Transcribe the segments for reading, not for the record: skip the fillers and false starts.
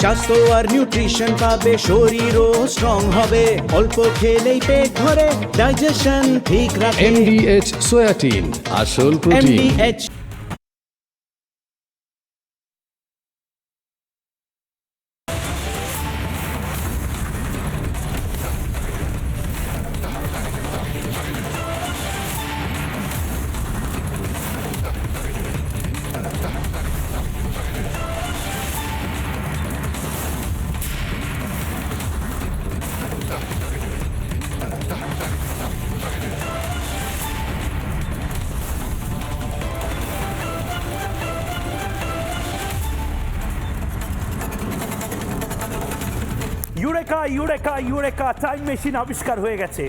স্বাস্থ্য আর নিউট্রিশন পাবে, শরীরও স্ট্রং হবে, অল্প খেলেই পেট ভরে ডাইজেশন ঠিক রাখে। MDH সোয়াটিন, আসল protein. MDH eureka eureka eureka, time machine আবিষ্কার হয়ে গেছে।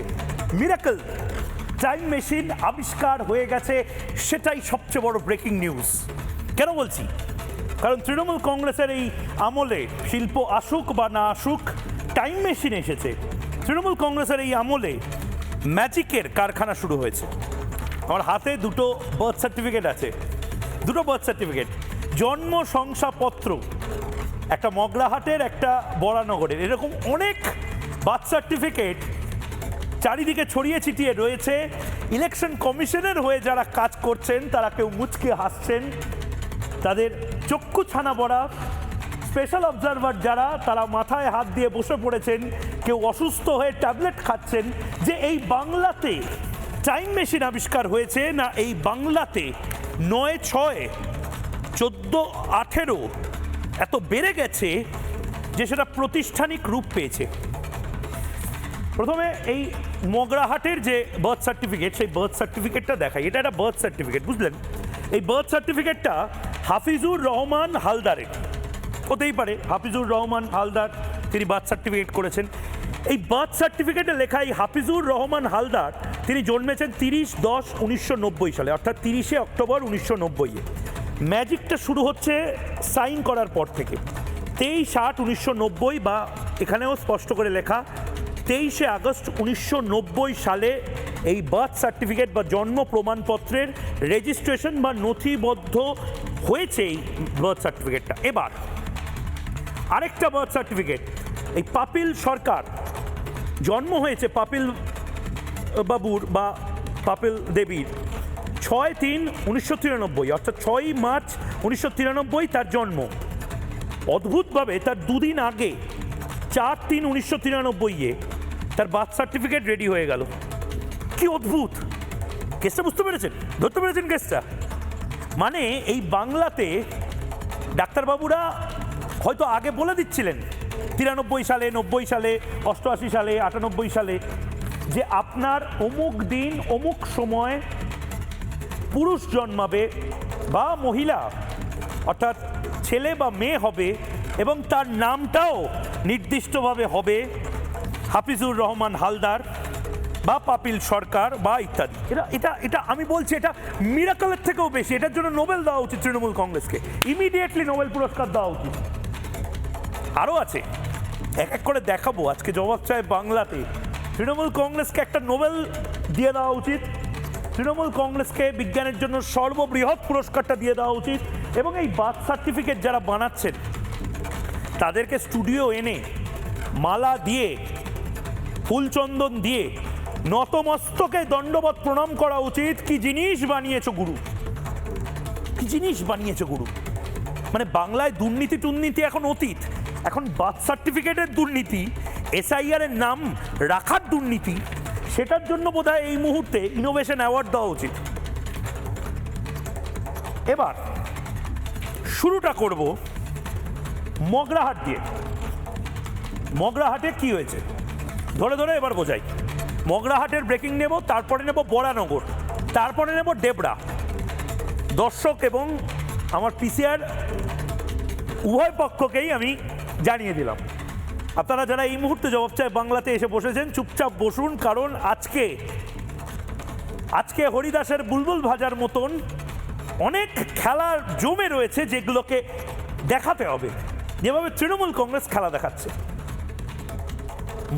মিরাকল, টাইম মেশিন আবিষ্কার হয়ে গেছে, সেটাই সবচেয়ে বড় ব্রেকিং নিউজ। কেন বলছি? কারণ তৃণমূল কংগ্রেসের এই আমলে, শিল্প আসুক বা না আসুক, টাইম মেশিন এসেছে। তৃণমূল কংগ্রেসের এই আমলে ম্যাজিকের কারখানা শুরু হয়েছে। আমার হাতে দুটো বার্থ সার্টিফিকেট আছে, দুটো বার্থ সার্টিফিকেট, জন্ম শংসাপত্র, একটা মগরাহাটের, একটা বরানগরের। এরকম অনেক বার্থ সার্টিফিকেট চারিদিকে ছড়িয়ে ছিটিয়ে রয়েছে। ইলেকশন কমিশনের হয়ে যারা কাজ করছেন তারা কেউ মুচকে হাসছেন, তাদের চক্ষু ছানা পড়া। স্পেশাল অবজারভার যারা, তারা মাথায় হাত দিয়ে বসে পড়েছেন, কেউ অসুস্থ হয়ে ট্যাবলেট খাচ্ছেন, যে এই বাংলাতে টাইম মেশিন আবিষ্কার হয়েছে না, এই বাংলাতে 9-6, 14-18 এত বেড়ে গেছে যে সেটা প্রাতিষ্ঠানিক রূপ পেয়েছে। প্রথমে এই মগরাহাটের যে বার্থ সার্টিফিকেট, সেই বার্থ সার্টিফিকেটটা দেখাই। এটা একটা বার্থ সার্টিফিকেট, বুঝলেন? এই বার্থ সার্টিফিকেটটা হাফিজুর রহমান হালদারের। হতেই পারে হাফিজুর রহমান হালদার তিনি বার্থ সার্টিফিকেট করেছেন। এই বার্থ সার্টিফিকেটে লেখা এই হাফিজুর রহমান হালদার তিনি জন্মেছেন 30-10-1990 সালে, অর্থাৎ 30শে অক্টোবর 1990-এ। ম্যাজিকটা শুরু হচ্ছে সাইন করার পর থেকে। 23-8-1990, বা এখানেও স্পষ্ট করে লেখা 23শে আগস্ট 1990 সালে এই বার্থ সার্টিফিকেট বা জন্ম প্রমাণপত্রের রেজিস্ট্রেশন বা নথিবদ্ধ হয়েছে এই বার্থ সার্টিফিকেটটা। এবার আরেকটা বার্থ সার্টিফিকেট, এই পাপিল সরকার, জন্ম হয়েছে পাপিল বাবুর বা পাপিল দেবীর 6-3-1993, অর্থাৎ 6ই মার্চ 1993 তার জন্ম। অদ্ভুতভাবে তার দুদিন আগে 4-3-1993 তার বার্থ সার্টিফিকেট রেডি হয়ে গেল। কি অদ্ভুত! কেসটা বুঝতে পেরেছেন? ধরতে পেরেছেন কেসটা? মানে এই বাংলাতে ডাক্তারবাবুরা হয়তো আগে বলে দিচ্ছিলেন 93 সালে, 90 সালে, 88 সালে, 98 সালে, যে আপনার অমুক দিন অমুক সময় পুরুষ জন্মাবে বা মহিলা, অর্থাৎ ছেলে বা মেয়ে হবে, এবং তার নামটাও নির্দিষ্টভাবে হবে হাফিজুর রহমান হালদার বা পাপিল সরকার বা ইত্যাদি। এটা আমি বলছি, এটা মিরাকলের থেকেও বেশি। এটার জন্য নোবেল দেওয়া উচিত তৃণমূল কংগ্রেসকে, ইমিডিয়েটলি নোবেল পুরস্কার দেওয়া উচিত। আরও আছে, এক এক করে দেখাবো। আজকে জবাব চায় বাংলাতে তৃণমূল কংগ্রেসকে একটা নোবেল দিয়ে দেওয়া উচিত, তৃণমূল কংগ্রেসকে বিজ্ঞানের জন্য সর্ববৃহৎ পুরস্কারটা দিয়ে দেওয়া উচিত, এবং এই বার্থ সার্টিফিকেট যারা বানাচ্ছেন তাদেরকে স্টুডিও এনে মালা দিয়ে, ফুলচন্দন দিয়ে নতমস্তকে দণ্ডবত প্রণাম করা উচিত। কি জিনিস বানিয়েছো গুরু, কি জিনিস বানিয়েছো গুরু! মানে বাংলায় দুর্নীতি টুর্নীতি এখন অতীত, এখন বার্থ সার্টিফিকেটের দুর্নীতি, SIR এর নাম রাখার দুর্নীতি, সেটার জন্য বোধহয় এই মুহূর্তে ইনোভেশন অ্যাওয়ার্ড দেওয়া উচিত। এবার শুরুটা করব মগরাহাট দিয়ে। মগরাহাটে কি হয়েছে ধরে ধরে এবার বোঝাই। মগরাহাটের ব্রেকিং নেব, তারপরে নেব বরানগর, তারপরে নেব ডেবরা। দর্শক এবং আমার PCR উভয় পক্ষকেই আমি জানিয়ে দিলাম। আপনারা যারা এই মুহূর্তে জবাব চায় বাংলাতে এসে বসেছেন, চুপচাপ বসুন, কারণ আজকে হরিদাসের বুলবুল ভাজার মতন অনেক খেলা জমে রয়েছে, যেগুলোকে দেখাতে হবে, যেভাবে তৃণমূল কংগ্রেস খেলা দেখাচ্ছে।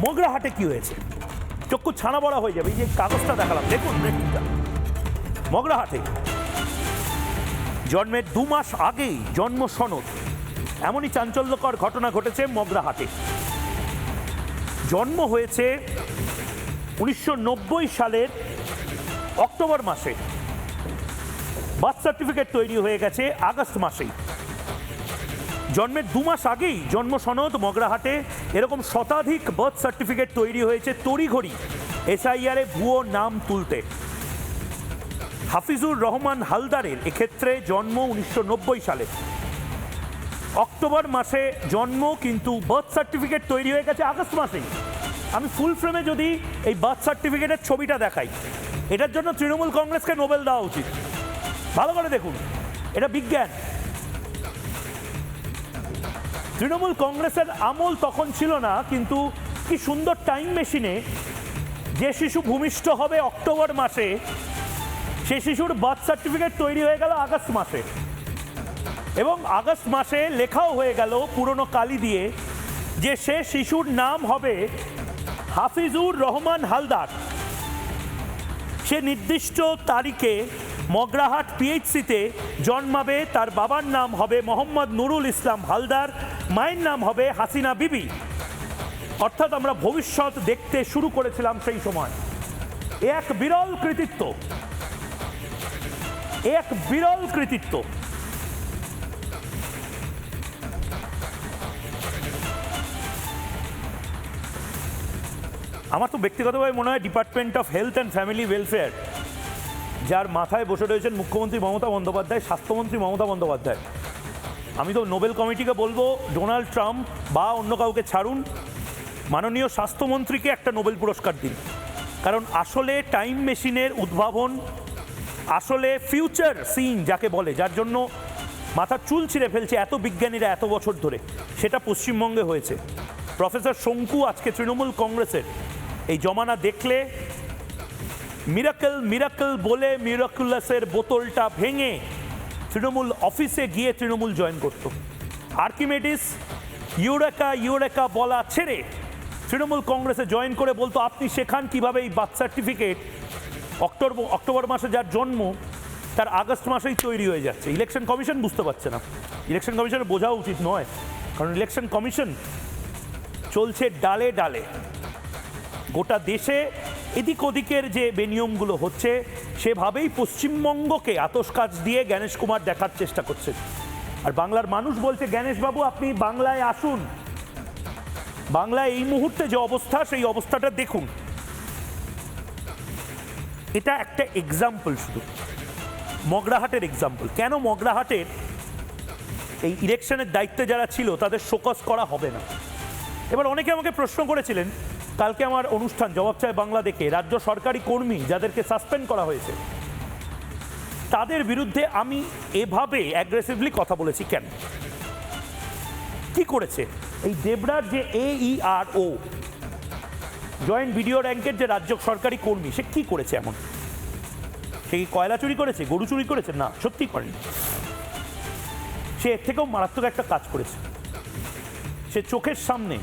মগরাহাটে কি হয়েছে চক্ষু ছানা বড়া হয়ে যাবে। এই যে কাগজটা দেখালাম, দেখুন ব্রেকিংটা। মগরাহাটে জন্মের 2 মাস আগেই জন্ম সনদ, এমনই চাঞ্চল্যকর ঘটনা ঘটেছে মগরাহাটে। জন্ম হয়েছে 1990 সালের অক্টোবর মাসে, বার্থ সার্টিফিকেট তৈরি হয়ে গেছে আগস্ট মাসেই। জন্মের 2 মাস আগেই জন্ম সনদ মগরাহাটে এরকম শতাধিক বার্থ সার্টিফিকেট তৈরি হয়েছে তড়িঘড়ি এসআইআরে ভুয়ো নাম তুলতে। হাফিজুর রহমান হালদারের এক্ষেত্রে জন্ম 1990 সালে, অক্টোবর মাসে জন্ম, কিন্তু বার্থ সার্টিফিকেট তৈরি হয়ে গেছে আগস্ট মাসেই। আমি ফুল ফ্রেমে যদি এই বার্থ সার্টিফিকেটের ছবিটা দেখাই, এটার জন্য তৃণমূল কংগ্রেসকে নোবেল দেওয়া উচিত। ভালো করে দেখুন, এটা বিজ্ঞান। তৃণমূল কংগ্রেসের আমল তখন ছিল না, কিন্তু কি সুন্দর টাইম মেশিনে যে শিশু ভূমিষ্ঠ হবে অক্টোবর মাসে, সে শিশুর বার্থ সার্টিফিকেট তৈরি হয়ে গেল আগস্ট মাসে, এবং আগস্ট মাসে লেখাও হয়ে গেল পুরনো কালি দিয়ে যে সে শিশুর নাম হবে হাফিজুর রহমান হালদার। সে নির্দিষ্ট তারিখে মগরাহাট পিএইচসিতে জন্মাবে। তার বাবার নাম হবে মোহাম্মদ নুরুল ইসলাম হালদার, মায়ের নাম হবে হাসিনা বিবি। অর্থাৎ আমরা ভবিষ্যৎ দেখতে শুরু করেছিলাম সেই সময়। এক বিরল কৃতিত্ব, এক বিরল কৃতিত্ব। আমার তো ব্যক্তিগতভাবে মনে হয় department of health and family welfare, যার মাথায় বসে রয়েছেন মুখ্যমন্ত্রী মমতা বন্দ্যোপাধ্যায়, স্বাস্থ্যমন্ত্রী মমতা বন্দ্যোপাধ্যায়, আমি তো নোবেল কমিটিকে বলবো ডোনাল্ড ট্রাম্প বা অন্য কাউকে ছাড়ুন, মাননীয় স্বাস্থ্যমন্ত্রীকে একটা নোবেল পুরস্কার দিন। কারণ আসলে টাইম মেশিনের উদ্ভাবন, আসলে ফিউচার সিন যাকে বলে, যার জন্য মাথার চুল ছিঁড়ে ফেলছে এত বিজ্ঞানীরা এত বছর ধরে, সেটা পশ্চিমবঙ্গে হয়েছে। প্রফেসর শঙ্কু আজকে তৃণমূল কংগ্রেসের এই জমানা দেখলে মিরাকল মিরাকল বলে মিরাকুলাসের বোতলটা ভেঙে তৃণমূল অফিসে গিয়ে তৃণমূল জয়েন করত। আর্কিমেডিস ইউরেকা ইউরেকা বলা ছেড়ে তৃণমূল কংগ্রেসে জয়েন করে বলতো আপনি শেখান কিভাবে এই বার্থ সার্টিফিকেট অক্টোবর মাসে যার জন্ম তার আগস্ট মাসেই তৈরি হয়ে যাচ্ছে। ইলেকশন কমিশন বুঝতে পারছে না, ইলেকশন কমিশনের বোঝা উচিত নয়, কারণ ইলেকশন কমিশন চলছে ডালে ডালে। গোটা দেশে এদিক ওদিকের যে বেনিয়মগুলো হচ্ছে, সেভাবেই পশ্চিমবঙ্গকে আতশকাচ দিয়ে গণেশ কুমার দেখার চেষ্টা করছে। আর বাংলার মানুষ বলছে গণেশবাবু আপনি বাংলায় আসুন, বাংলায় এই মুহূর্তে যে অবস্থা সেই অবস্থাটা দেখুন। এটা একটা এক্সাম্পল, শুধু মগরাহাটের এক্সাম্পল। কেন মগরাহাটের এই ইলেকশনের দায়িত্বে যারা ছিল তাদের শোকজ করা হবে না? এবার অনেকে আমাকে প্রশ্ন করেছিলেন, কালকে আমার অনুষ্ঠান জবাব চায় বাংলা দেখে, রাজ্য সরকারি কর্মী যাদেরকে সাসপেন্ড করা হয়েছে তাদের বিরুদ্ধে আমি এভাবে অ্যাগ্রেসিভলি কথা বলেছি কেন, কি করেছে? এই দেবরার যে AERO জয়েন্ট ভিডিও র্যাঙ্কের যে রাজ্য সরকারি কর্মী, সে কি করেছে এমন? সে কি কয়লা চুরি করেছে, গরু চুরি করেছে? না, সত্যি করেনি। সে এর থেকেও মারাত্মক একটা কাজ করেছে। সে চোখের সামনে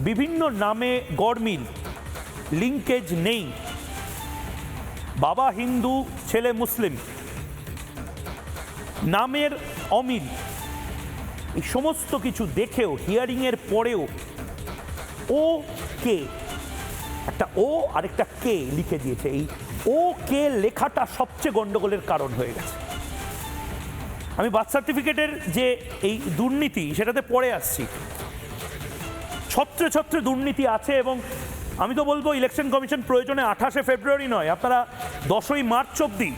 বিভিন্ন নামে গড়মিল, লিঙ্কেজ নেই, বাবা হিন্দু ছেলে মুসলিম, নামের অমিল, এই সমস্ত কিছু দেখেও হিয়ারিংয়ের পরেও ও কে, একটা ও আর একটা কে লিখে দিয়েছে। এই ও কে লেখাটা সবচেয়ে গন্ডগোলের কারণ হয়ে গেছে। আমি বার্থ সার্টিফিকেটের যে এই দুর্নীতি, সেটাতে পরে আসছি। ছত্রে ছত্রে দুর্নীতি আছে, এবং আমি তো বলবো ইলেকশন কমিশন প্রয়োজনে 28শে ফেব্রুয়ারি নয়, আপনারা 10ই মার্চ অবধি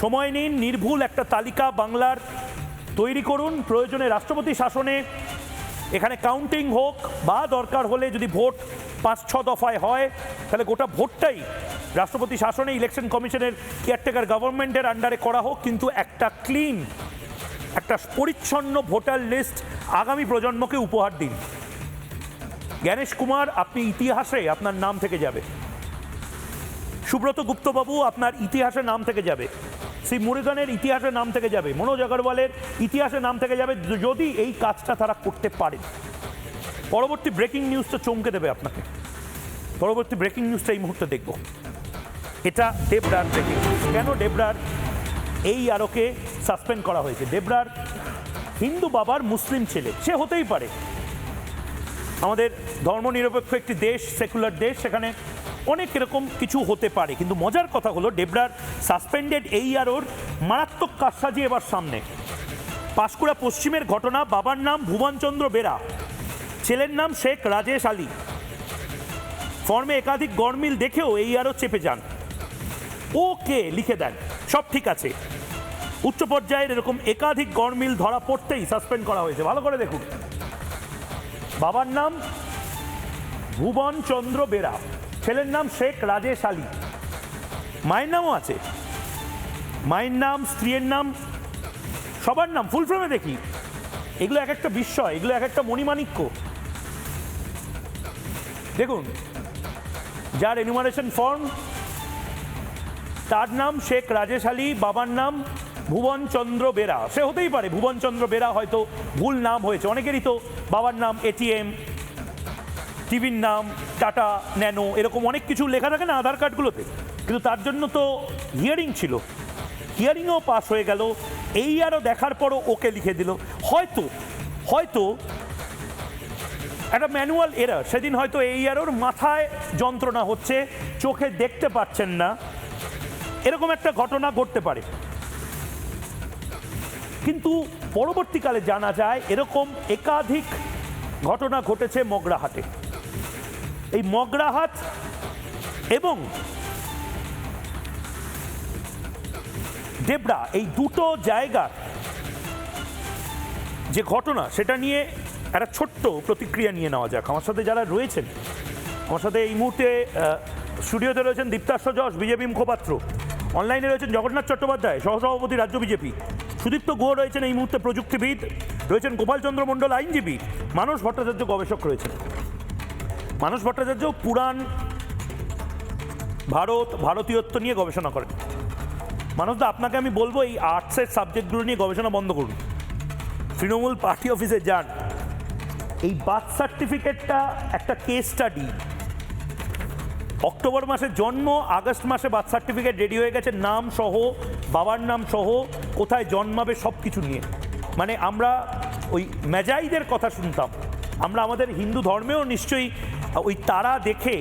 সময় নিন, নির্ভুল একটা তালিকা বাংলার তৈরি করুন। প্রয়োজনে রাষ্ট্রপতি শাসনে এখানে কাউন্টিং হোক, বা দরকার হলে যদি ভোট 5-6 দফায় হয় তাহলে গোটা ভোটটাই রাষ্ট্রপতি শাসনে ইলেকশন কমিশনের কেয়ারটেকার গভর্নমেন্টের আন্ডারে করা হোক, কিন্তু একটা ক্লিন, একটা পরিচ্ছন্ন ভোটার লিস্ট আগামী প্রজন্মকে উপহার দিন। গণেশ কুমার, আপনি ইতিহাসে আপনার নাম থেকে যাবে। সুব্রত গুপ্তবাবু, আপনার ইতিহাসে নাম থেকে যাবে। শ্রী মুরুগানের ইতিহাসে নাম থেকে যাবে। মনোজ আগরওয়ালের ইতিহাসে নাম থেকে যাবে, যদি এই কাজটা তারা করতে পারে। পরবর্তী ব্রেকিং নিউজটা চমকে দেবে আপনাকে। পরবর্তী ব্রেকিং নিউজটা এই মুহূর্তে দেখব। এটা দেবরার ব্রেকিং নিউজ। কেন দেবরার এই আরোকে সাসপেন্ড করা হয়েছে। ডেবরার হিন্দু বাবার মুসলিম ছেলে, সে হতেই পারে, আমাদের ধর্মনিরপেক্ষ একটি দেশ, সেকুলার দেশ, সেখানে অনেক এরকম কিছু হতে পারে। কিন্তু মজার কথা হলো ডেবরার সাসপেন্ডেড AEROর মারাত্মক কারসাজি এবার সামনে। পাঁশকুড়া পশ্চিমের ঘটনা, বাবার নাম ভুবনচন্দ্র বেরা, ছেলের নাম শেখ রাজেশ আলী। ফর্মে একাধিক গরমিল দেখেও AERO চেপে যান, ওকে লিখে দেন, সব ঠিক আছে। উচ্চ পর্যায়ের এরকম একাধিক গরমিল ধরা পড়তেই সাসপেন্ড করা হয়েছে। ভালো করে দেখুন, বাবার নাম ভুবনচন্দ্র বেরা, ছেলের নাম শেখ রাজেশ আলী, মায়ের নামও আছে, মায়ের নাম, স্ত্রীর নাম, সবার নাম ফুল ফর্মে দেখি। এগুলো এক একটা বিস্ময়, এগুলো এক একটা মণিমাণিক্য। দেখুন, যার এনুমারেশন ফর্ম, তার নাম শেখ রাজেশ আলী, বাবার নাম ভুবনচন্দ্র বেরা। সে হতেই পারে ভুবনচন্দ্র বেরা হয়তো ভুল নাম হয়েছে, অনেকেরই তো বাবার নাম ATM, টিভির নাম টাটা ন্যানো, এরকম অনেক কিছু লেখা থাকে না আধার কার্ডগুলোতে, কিন্তু তার জন্য তো হিয়ারিং ছিল, হিয়ারিংও পাস হয়ে গেল, AERO দেখার পরও ওকে লিখে দিল। হয়তো হয়তো একটা ম্যানুয়াল এরার, সেদিন হয়তো AEROর মাথায় যন্ত্রণা হচ্ছে, চোখে দেখতে পাচ্ছেন না, এরকম একটা ঘটনা ঘটতে পারে। কিন্তু পরবর্তীকালে জানা যায় এরকম একাধিক ঘটনা ঘটেছে মগরাহাটে। এই মগরাহাট এবং ডেবরা, এই দুটো জায়গার যে ঘটনা, সেটা নিয়ে একটা ছোট্ট প্রতিক্রিয়া নিয়ে নেওয়া যাক। আমার সাথে যারা রয়েছেন, আমার সাথে এই মুহূর্তে স্টুডিওতে রয়েছেন দীপ্তাশ্ব যশ, বিজেপি মুখপাত্র, অনলাইনে রয়েছেন জগন্নাথ চট্টোপাধ্যায়, সহসভাপতি রাজ্য বিজেপি, সুদীপ্ত গুহ রয়েছেন এই মুহূর্তে প্রযুক্তিবিদ, রয়েছেন গোপাল চন্দ্র মণ্ডল আইনজীবী, মানস ভট্টাচার্য গবেষক রয়েছেন। মানস ভট্টাচার্য পুরাণ, ভারতীয়ত্ব নিয়ে গবেষণা করেন। মানসদা, আপনাকে আমি বলবো এই আর্টসের সাবজেক্টগুলো নিয়ে গবেষণা বন্ধ করুন, তৃণমূল পার্টি অফিসে যান। এই বার্থ সার্টিফিকেটটা একটা কেস স্টাডি। অক্টোবর মাসে জন্ম, আগস্ট মাসে বার্থ সার্টিফিকেট রেডি হয়ে গেছে, নাম সহ, বাবার নাম সহ, কোথায় জন্মাবে সব কিছু নিয়ে। মানে আমরা ওই ম্যাজাইদের কথা শুনতাম, আমরা আমাদের হিন্দু ধর্মেও নিশ্চয়ই ওই তারা দেখে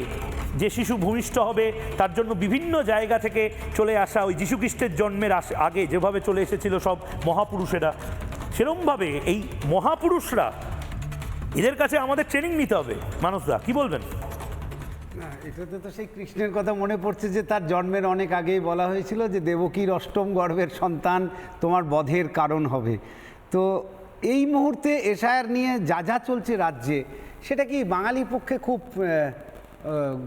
যে শিশু ভূমিষ্ঠ হবে, তার জন্য বিভিন্ন জায়গা থেকে চলে আসা, ওই যীশুখ্রিস্টের জন্মের আগে যেভাবে চলে এসেছিল সব মহাপুরুষেরা, সেরমভাবে এই মহাপুরুষরা, এদের কাছে আমাদের ট্রেনিং নিতে হবে। মানসদা, কি বলবেন? না, এটাতে তো সেই কৃষ্ণের কথা মনে পড়ছে যে তার জন্মের অনেক আগেই বলা হয়েছিল যে দেবকীর অষ্টম গর্ভের সন্তান তোমার বধের কারণ হবে। তো এই মুহূর্তে এসআইআর নিয়ে যা যা চলছে রাজ্যে, সেটা কি বাঙালির পক্ষে খুব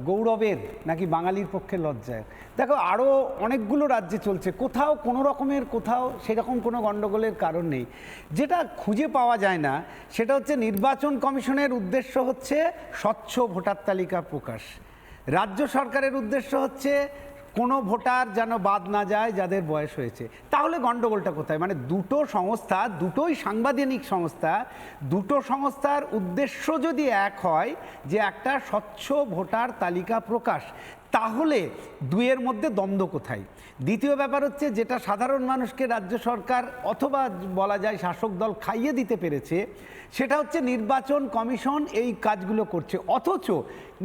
গৌরবের নাকি বাঙালির পক্ষে লজ্জায়? দেখো, আরও অনেকগুলো রাজ্যে চলছে, কোথাও কোনো রকমের, কোথাও সেরকম কোনো গণ্ডগোলের কারণ নেই। যেটা খুঁজে পাওয়া যায় না সেটা হচ্ছে নির্বাচন কমিশনের উদ্দেশ্য হচ্ছে স্বচ্ছ ভোটার তালিকা প্রকাশ, রাজ্য সরকারের উদ্দেশ্য হচ্ছে কোনো ভোটার যেন বাদ না যায় যাদের বয়স হয়েছে। তাহলে গণ্ডগোলটা কোথায়? মানে দুটো সংস্থা, দুটোই সাংবিধানিক সংস্থা, দুটো সংস্থার উদ্দেশ্য যদি এক হয় যে একটা স্বচ্ছ ভোটার তালিকা প্রকাশ, তাহলে দুয়ের মধ্যে দ্বন্দ্ব কোথায়? দ্বিতীয় ব্যাপার হচ্ছে, যেটা সাধারণ মানুষকে রাজ্য সরকার অথবা বলা যায় শাসক দল খাইয়ে দিতে পেরেছে, সেটা হচ্ছে নির্বাচন কমিশন এই কাজগুলো করছে। অথচ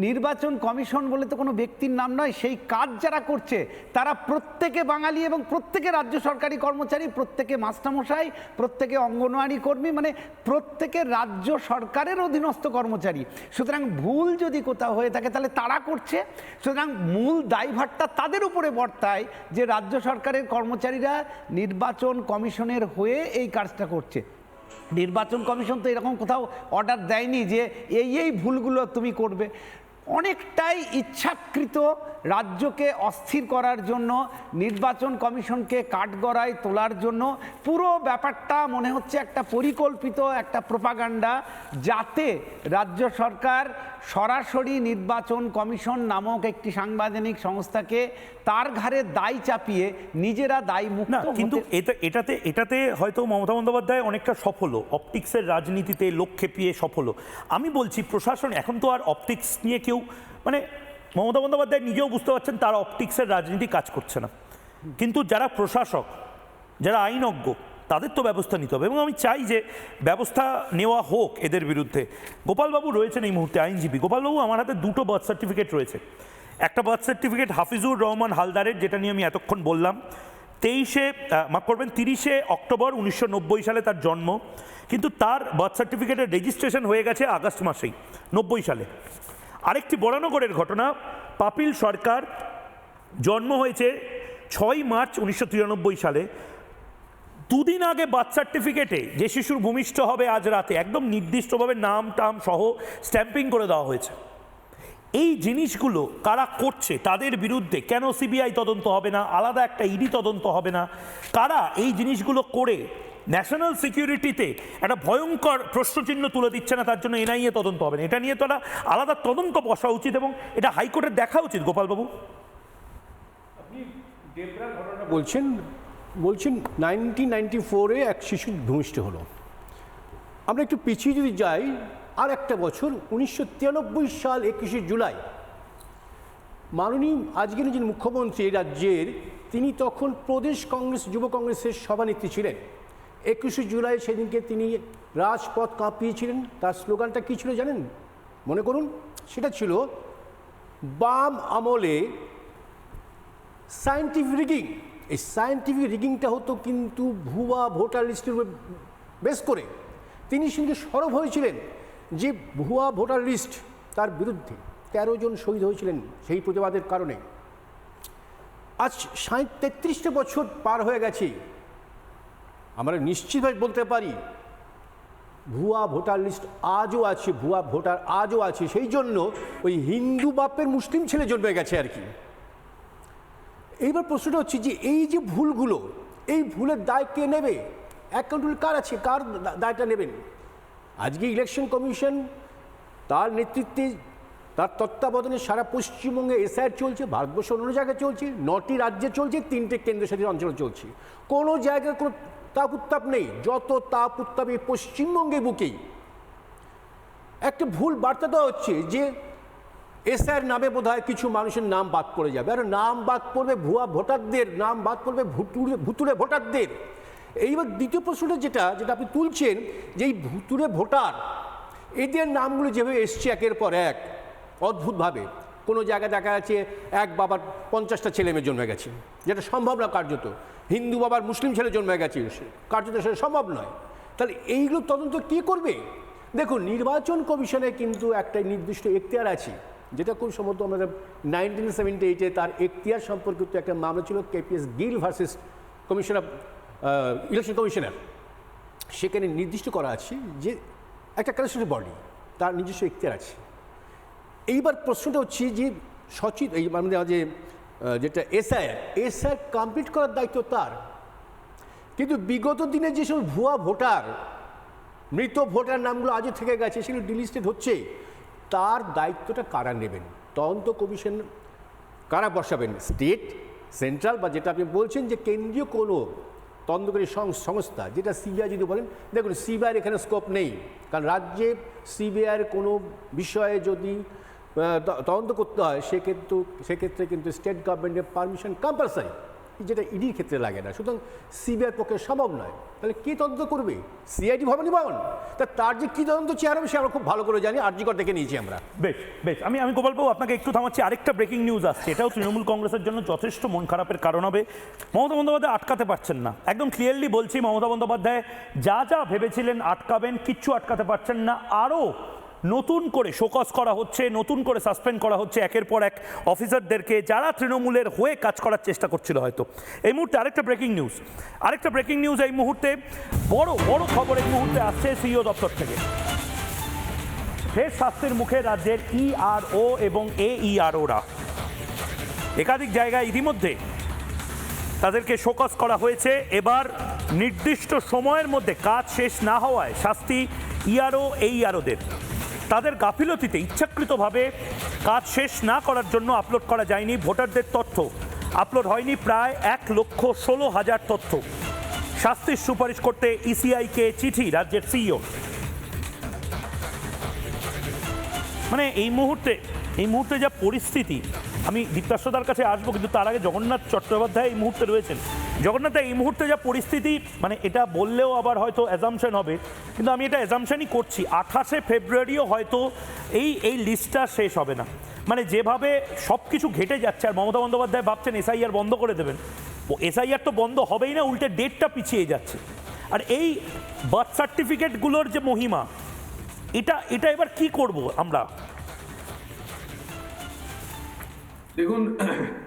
নির্বাচন কমিশন বলে তো কোনো ব্যক্তির নাম নয়, সেই কাজ যারা করছে তারা প্রত্যেকে বাঙালি এবং প্রত্যেকে রাজ্য সরকারি কর্মচারী, প্রত্যেকে মাস্টারমশাই, প্রত্যেকে অঙ্গনওয়াড়ি কর্মী, মানে প্রত্যেকে রাজ্য সরকারের অধীনস্থ কর্মচারী। সুতরাং ভুল যদি কোথাও হয়ে থাকে তাহলে তারা করছে, সুতরাং মূল দায়ভারটা তাদের উপরে বর্তায় যে রাজ্য সরকারের কর্মচারীরা নির্বাচন কমিশনের হয়ে এই কাজটা করছে। নির্বাচন কমিশন তো এরকম কোথাও অর্ডার দেয়নি যে এই ভুলগুলো তুমি করবে। অনেকটাই ইচ্ছাকৃত রাজ্যকে অস্থির করার জন্য, নির্বাচন কমিশনকে কাঠগড়ায় তোলার জন্য পুরো ব্যাপারটা মনে হচ্ছে একটা পরিকল্পিত একটা প্রোপাগান্ডা, যাতে রাজ্য সরকার সরাসরি নির্বাচন কমিশন নামক একটি সাংবিধানিক সংস্থাকে তার ঘাড়ে দায় চাপিয়ে নিজেরা দায় মুক্ত। কিন্তু এটাতে হয়তো মমতা বন্দ্যোপাধ্যায় অনেকটা সফল, অপটিক্সের রাজনীতিতে লোক খেপিয়ে সফল। আমি বলছি প্রশাসন এখন তো আর অপটিক্স নিয়ে কেউ, মানে মমতা বন্দ্যোপাধ্যায় নিজেও বুঝতে পারছেন তার অপটিক্সের রাজনীতি কাজ করছে না, কিন্তু যারা প্রশাসক যারা আইনজ্ঞ, তাদের তো ব্যবস্থা নিতে হবে এবং আমি চাই যে ব্যবস্থা নেওয়া হোক এদের বিরুদ্ধে। গোপালবাবু রয়েছেন এই মুহূর্তে আইনজীবী। গোপালবাবু, আমার হাতে দুটো বার্থ সার্টিফিকেট রয়েছে। একটা বার্থ সার্টিফিকেট হাফিজুর রহমান হালদারের, যেটা নিয়ে আমি এতক্ষণ বললাম, 30 অক্টোবর 1990 সালে তার জন্ম, কিন্তু তার বার্থ সার্টিফিকেটের রেজিস্ট্রেশন হয়ে গেছে আগস্ট মাসেই 90 সালে। আরেকটি বরানগরের ঘটনা, পাপিল সরকার, জন্ম হয়েছে 6 মার্চ 1993 সালে। দুদিন আগে বার্থ সার্টিফিকেটে যে শিশুর ভূমিষ্ঠ হবে আজ রাতে একদম নির্দিষ্টভাবে নাম টাম সহ স্ট্যাম্পিং করে দেওয়া হয়েছে। এই জিনিসগুলো কারা করছে, তাদের বিরুদ্ধে কেন সিবিআই তদন্ত হবে না, আলাদা একটা ইডি তদন্ত হবে না? কারা এই জিনিসগুলো করে ন্যাশনাল সিকিউরিটিতে একটা ভয়ঙ্কর প্রশ্নচিহ্ন তুলে দিচ্ছে না, তার জন্য এনআইএ তদন্ত হবে না? এটা নিয়ে তো একটা আলাদা তদন্ত বসা উচিত এবং এটা হাইকোর্টের দেখা উচিত। গোপালবাবু, আপনি ডেবরার ঘটনা বলছেন 1994-এ এক শিশু ভূমিষ্ঠ হলো। আমরা একটু পিছিয়ে যদি যাই আর একটা বছর, 1993 সাল 21শে জুলাই, মাননীয় আজকের যিনি মুখ্যমন্ত্রী এই রাজ্যের, তিনি তখন প্রদেশ কংগ্রেস যুব কংগ্রেসের সভানেত্রী ছিলেন। 21শে জুলাই সেদিনকে তিনি রাজপথ কাঁপিয়েছিলেন। তার স্লোগানটা কী ছিল জানেন? মনে করুন, সেটা ছিল বাম আমলে সায়েন্টিফিক রিগিং। এই সায়েন্টিফিক রিগিংটা হতো কিন্তু ভুয়া ভোটার লিস্টের উপর বেস করে। তিনি সেদিকে সরব হয়েছিলেন যে ভুয়া ভোটার লিস্ট, তার বিরুদ্ধে 13 জন শহীদ হয়েছিলেন সেই প্রতিবাদের কারণে। আজ 33টা বছর পার হয়ে গেছে, আমরা নিশ্চিতভাবে বলতে পারি ভুয়া ভোটার লিস্ট আজও আছে, ভুয়া ভোটার আজও আছে। সেই জন্য ওই হিন্দু বাপের মুসলিম ছেলে জন্মে গেছে আর কি। এইবার প্রশ্নটা হচ্ছে যে এই যে ভুলগুলো, এই ভুলের দায় কে নেবে? অ্যাকাউন্টেবল কার আছে, কার দায়টা নেবেন? আজকে ইলেকশন কমিশন, তার নেতৃত্বে, তার তত্ত্বাবধানে সারা পশ্চিমবঙ্গে এসআইআর চলছে, ভারতবর্ষ অন্য জায়গায় চলছে, 9টি রাজ্যে চলছে, 3টে কেন্দ্রশাসিত অঞ্চলে চলছে। কোনো জায়গায় কোনো তাপ উত্তাপ নেই। যত তাপ উত্তাপ এই পশ্চিমবঙ্গে বুকেই। একটা ভুল বার্তা দেওয়া হচ্ছে যে এসআইআর নামে বোধহয় কিছু মানুষের নাম বাদ পড়ে যাবে, আর নাম বাদ পড়বে ভুয়া ভোটারদের, নাম বাদ পড়বে ভুতুড়ে ভোটারদের। এইবার দ্বিতীয় প্রশ্নটা যেটা আপনি তুলছেন, যে এই ভুতুড়ে ভোটার, এদের নামগুলো যেভাবে এসছে একের পর এক অদ্ভুতভাবে, কোনো জায়গায় দেখা যাচ্ছে এক বাবার 50টা ছেলে মেয়ে জন্মে গেছে, যেটা সম্ভব না কার্যত। হিন্দু বাবার মুসলিম ছেলে জন্মে গেছে, কার্যত সেটা সম্ভব নয়। তাহলে এইগুলো তদন্ত কী করবে? দেখুন, নির্বাচন কমিশনের কিন্তু একটা নির্দিষ্ট এখতিয়ার আছে, যেটা খুব সম্ভবত আমাদের 1978-এ তার এখতিয়ার সম্পর্কিত একটা মামলা ছিল, KPS Gill versus commission of election commissioner. সেখানে নির্দিষ্ট করা আছে যে একটা কনস্টিটিউশনাল বডি, তার নিজস্ব এখতিয়ার আছে। এইবার প্রশ্নটা হচ্ছে যে এই মানে যে যেটা এসআইআর কমপ্লিট করার দায়িত্ব তার, কিন্তু বিগত দিনে যেসব ভুয়া ভোটার, মৃত ভোটার নামগুলো আজও থেকে গেছে, সেগুলো ডিলিস্টেড হচ্ছে, তার দায়িত্বটা কারা নেবেন? তদন্ত কমিশন কারা বসাবেন? স্টেট, সেন্ট্রাল, বা যেটা আপনি বলছেন যে কেন্দ্রীয় কোনো তদন্তকারী সংস্থা, যেটা সিবিআই যদি বলেন। দেখুন, সিবিআইয়ের এখানে স্কোপ নেই, কারণ রাজ্যে সিবিআইয়ের কোনো বিষয়ে যদি তদন্ত করতে হয় সেক্ষেত্রে কিন্তু স্টেট গভর্নমেন্টের পারমিশন কম্পালসারি, যেটা ইডির ক্ষেত্রে লাগে না। সুতরাং সিবিআইয়ের পক্ষে সম্ভব নয়। তাহলে কে তদন্ত করবে? সিআইডি ভবানী ভবন। তার যে কী তদন্ত চেয়ার হবে সে আমরা খুব ভালো করে জানি, আরজিকর দেখে নিয়েছি আমরা। বেশ আমি গোপালবাবু আপনাকে একটু থামাচ্ছি। আরেকটা ব্রেকিং নিউজ আসছে, এটাও তৃণমূল কংগ্রেসের জন্য যথেষ্ট মন খারাপের কারণ হবে। মমতা বন্দ্যোপাধ্যায় আটকাতে পারছেন না, একদম ক্লিয়ারলি বলছি। মমতা বন্দ্যোপাধ্যায় যা ভেবেছিলেন আটকাবেন, কিচ্ছু আটকাতে পারছেন না। আরও নতুন করে শোকজ করা হচ্ছে, নতুন করে সাসপেন্ড করা হচ্ছে একের পর এক অফিসারদেরকে, যারা তৃণমূলের হয়ে কাজ করার চেষ্টা করছিল হয়তো। এই মুহূর্তে আরেকটা ব্রেকিং নিউজ এই মুহূর্তে, বড় খবর এই মুহূর্তে আসছে সিইও দপ্তর থেকে। ফের শাস্তির মুখে রাজ্যের ইআরও এবং AEROরা। একাধিক জায়গায় ইতিমধ্যে তাদেরকে শোকজ করা হয়েছে। এবার নির্দিষ্ট সময়ের মধ্যে কাজ শেষ না হওয়ায় শাস্তি ইআরও AEROদের। তাদের গাফিলতিতে ইচ্ছাকৃতভাবে কাজ শেষ না করার জন্য আপলোড করা যায়নি ভোটারদের তথ্য। আপলোড হয়নি প্রায় 1,16,000 তথ্য। শাস্তির সুপারিশ করতে ইসিআইকে চিঠি রাজ্যের সিইও। মানে এই মুহূর্তে যা পরিস্থিতি, আমি দীপ্তাশ্বদার কাছে আসবো, কিন্তু তার আগে জগন্নাথ চট্টোপাধ্যায় এই মুহূর্তে রয়েছেন। জগন্নাথ, এই মুহূর্তে যা পরিস্থিতি, মানে এটা বললেও আবার হয়তো অ্যাজাম্পশন হবে, কিন্তু আমি এটা অ্যাজাম্পশনই করছি, 28শে ফেব্রুয়ারিও হয়তো এই লিস্টটা শেষ হবে না। মানে যেভাবে সব কিছু ঘেটে যাচ্ছে, আর মমতা বন্দ্যোপাধ্যায় ভাবছেন এসআইআর বন্ধ করে দেবেন, এসআইআর তো বন্ধ হবেই না, উল্টে ডেটটা পিছিয়ে যাচ্ছে। আর এই বার্থ সার্টিফিকেটগুলোর যে মহিমা, এটা এবার কি করব আমরা? দেখুন,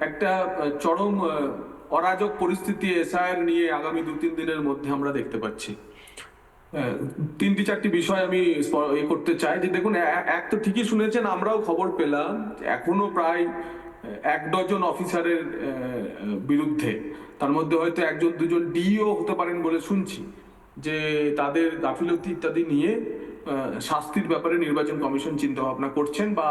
একটা চরম অরাজক পরিস্থিতি এসআইআর নিয়ে আগামী 2-3 দিনের মধ্যে আমরা দেখতে পাচ্ছি। 3-4টি বিষয় আমি করতে চাই। যে দেখুন, এক তো ঠিকই শুনেছেন, আমরাও খবর পেলাম এখনো প্রায় 1 ডজন অফিসারের বিরুদ্ধে, তার মধ্যে হয়তো 1-2জন ডিও হতে পারেন বলে শুনছি, যে তাদের গাফিলতি ইত্যাদি নিয়ে শাস্তির ব্যাপারে নির্বাচন কমিশন চিন্তা ভাবনা করছেন বা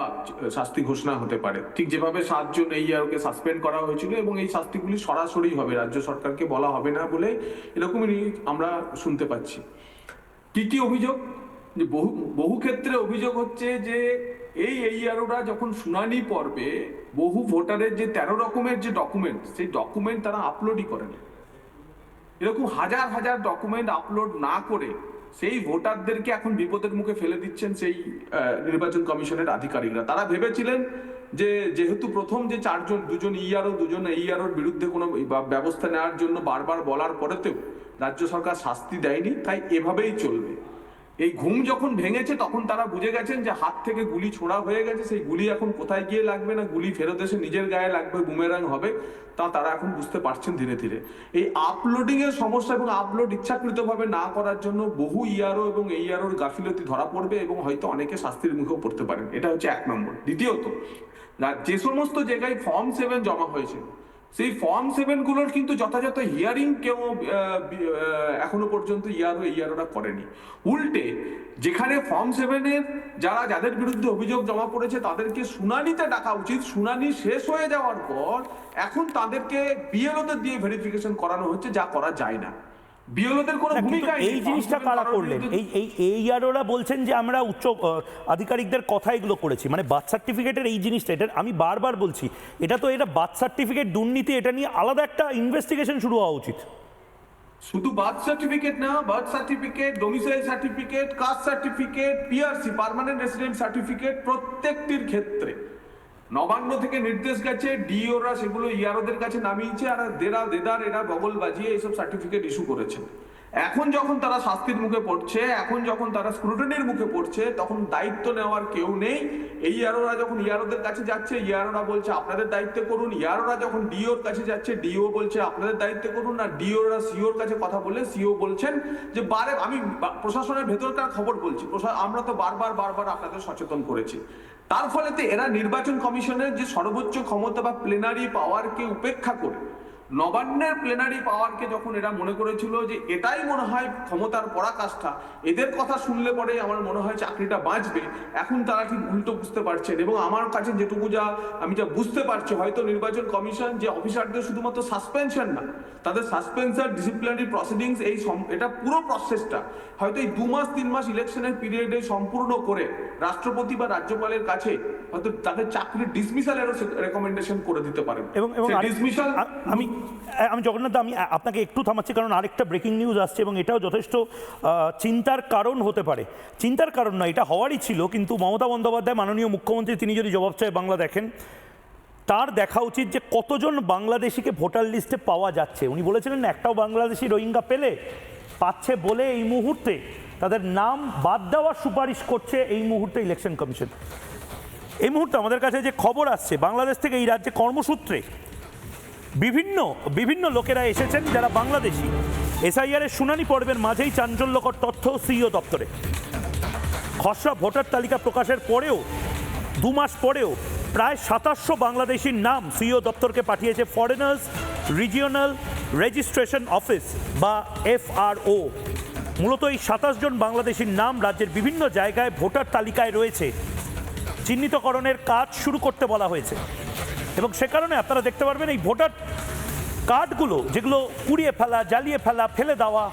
শাস্তি ঘোষণা হতে পারে। ঠিক যেভাবে 7 জন AEROকে সাসপেন্ড করা হয়েছিল, এবং এই শাস্তিগুলি সরাসরি হবে, রাজ্য সরকারকে বলা হবে না বলে এরকমই আমরা শুনতে পাচ্ছি। কি অভিযোগ? যে বহু ক্ষেত্রে অভিযোগ হচ্ছে যে এই AEROরা যখন শুনানি পর্বে বহু ভোটারের যে 13 রকমের যে ডকুমেন্ট, সেই ডকুমেন্ট তারা আপলোডই করেনি। এরকম হাজার হাজার ডকুমেন্ট আপলোড না করে সেই ভোটারদেরকে এখন বিপদের মুখে ফেলে দিচ্ছেন সেই নির্বাচন কমিশনের আধিকারিকরা। তারা ভেবেছিলেন যে যেহেতু প্রথম যে 4 জন, 2জন ERO, 2জন AEROর বিরুদ্ধে কোনো ব্যবস্থা নেওয়ার জন্য বারবার বলার পরেতেও রাজ্য সরকার শাস্তি দেয়নি, তাই এভাবেই চলবে। এই ঘুম যখন ভেঙেছে তখন তারা বুঝে গেছেন যে হাত থেকে গুলি ছোড়া হয়ে গেছে, সেই গুলি এখন কোথায় গিয়ে লাগবে না, গুলি ফেরত এসে নিজের গায়ে লাগবে, বুমেরাং হবে, তারা এখন বুঝতে পারছেন ধীরে ধীরে। এই আপলোডিং এর সমস্যা এবং আপলোড ইচ্ছাকৃতভাবে না করার জন্য বহু ERO এবং AEROর গাফিলতি ধরা পড়বে, এবং হয়তো অনেকে শাস্তির মুখেও পড়তে পারেন। এটা হচ্ছে 1 নম্বর। দ্বিতীয়ত, যে সমস্ত জায়গায় ফর্ম 7 জমা হয়েছিল, সেই ফর্ম 7 গুলোর কিন্তু যথাযথ হিয়ারিং কেউ এখনো পর্যন্ত EROরা করেনি। উল্টে যেখানে ফর্ম 7-এর যাদের বিরুদ্ধে অভিযোগ জমা পড়েছে তাদেরকে শুনানিতে ডাকা উচিত, শুনানি শেষ হয়ে যাওয়ার পর এখন তাদেরকে BLOদের দিয়ে ভেরিফিকেশন করানো হচ্ছে, যা করা যায় না। BLOদের কোনো ভূমিকা নেই। এই জিনিসটা কারা করলেন? এই AEROরা বলছেন যে আমরা উচ্চ আধিকারিকদের কথা এগুলো করেছি, মানে বার্থ সার্টিফিকেটের এই জিনিসটা, এটা আমি বারবার বলছি, এটা বার্থ সার্টিফিকেট দুর্নীতি, এটা নিয়ে আলাদা একটা ইনভেস্টিগেশন শুরু হওয়া উচিত। শুধু বার্থ সার্টিফিকেট না, birth certificate, domicile certificate, caste certificate, PRC permanent resident certificate, প্রত্যেকটির ক্ষেত্রে নবান্ন থেকে নির্দেশ গেছে, DOরা সেগুলো EROদের কাছে নামিয়েছে, আর দেদার এরা বগল বাজিয়ে এইসব সার্টিফিকেট ইস্যু করেছে। এখন যখন তারা শাস্তির মুখে পড়ছে, এখন যখন তারা স্ক্রুটিনির মুখে পড়ছে, তখন দায়িত্ব নেওয়ার কেউ নেই। EROরা যখন EROদের কাছে যাচ্ছে, EROরা বলছে আপনাদের দায়িত্ব করুন। EROরা যখন DOর কাছে যাচ্ছে, DO বলছে আপনাদের দায়িত্ব করুন। আর DOরা COর কাছে কথা বলে CO বলছেন যে আমি প্রশাসনের ভেতরকার খবর বলছি, আমরা তো বারবার আপনাদের সচেতন করেছি। তার ফলেতে এরা নির্বাচন কমিশনের যে সর্বোচ্চ ক্ষমতা বা প্লেনারি পাওয়ারকে উপেক্ষা করে, নবান্নের প্লেনারি পাওয়ারকে যখন এরা মনে করেছিল যে এটাই মনে হয় ক্ষমতার পরাকাষ্ঠা, এদের কথা শুনলে পরে আমার মনে হয় চাকরিটা বাঁচবে, এখন তারা ঠিক উল্টো বুঝতে পারছেন। এবং আমার কাছে যেটুকু আমি বুঝতে পারছি, হয়তো নির্বাচন কমিশন যে অফিসারদের শুধুমাত্র সাসপেনশন না, তাদের সাসপেন্সার, ডিসিপ্লিনারি প্রসিডিংস, এটা পুরো প্রসেসটা হয়তো এই 2 মাস 3 মাস ইলেকশনের পিরিয়ডে সম্পূর্ণ করে রাষ্ট্রপতি বা রাজ্যপালের কাছে হয়তো তাদের চাকরির ডিসমিসালেরও রেকমেন্ডেশন করে দিতে পারেন। এবং ডিসমিসাল আমি জগন্নাথ, আমি আপনাকে একটু থামাচ্ছি, কারণ আরেকটা ব্রেকিং নিউজ আসছে, এবং এটাও যথেষ্ট চিন্তার কারণ হতে পারে। চিন্তার কারণ নয়, এটা হওয়ারই ছিল, কিন্তু মমতা বন্দ্যোপাধ্যায় মাননীয় মুখ্যমন্ত্রী, তিনি যদি জবাব চায় বাংলা দেখেন, তার দেখা উচিত যে কতজন বাংলাদেশিকে ভোটার লিস্টে পাওয়া যাচ্ছে। উনি বলেছিলেন না, একটাও বাংলাদেশি রোহিঙ্গা পাচ্ছে বলে এই মুহূর্তে তাদের নাম বাদ দেওয়ার সুপারিশ করছে এই মুহূর্তে ইলেকশন কমিশন। এই মুহূর্তে আমাদের কাছে যে খবর আসছে, বাংলাদেশ থেকে এই রাজ্যে কর্মসূত্রে বিভিন্ন লোকেরা এসেছেন যারা বাংলাদেশি। এসআইআরের শুনানি পর্বের মাঝেই চাঞ্চল্যকর তথ্য CEO দপ্তরে। খসড়া ভোটার তালিকা প্রকাশের পরেও 2 মাস পরেও প্রায় 2700 বাংলাদেশির নাম CEO দপ্তরকে পাঠিয়েছে ফরেনার্স রিজিওনাল রেজিস্ট্রেশন অফিস বা FRO। মূলত এই 27 জন বাংলাদেশির নাম রাজ্যের বিভিন্ন জায়গায় ভোটার তালিকায় রয়েছে। চিহ্নিতকরণের কাজ শুরু করতে বলা হয়েছে, এবং সে কারণে আপনারা দেখতে পারবেন এই ভোটার কার্ডগুলো যেগুলো পুড়িয়ে ফেলা, জ্বালিয়ে ফেলা, ফেলে দেওয়া,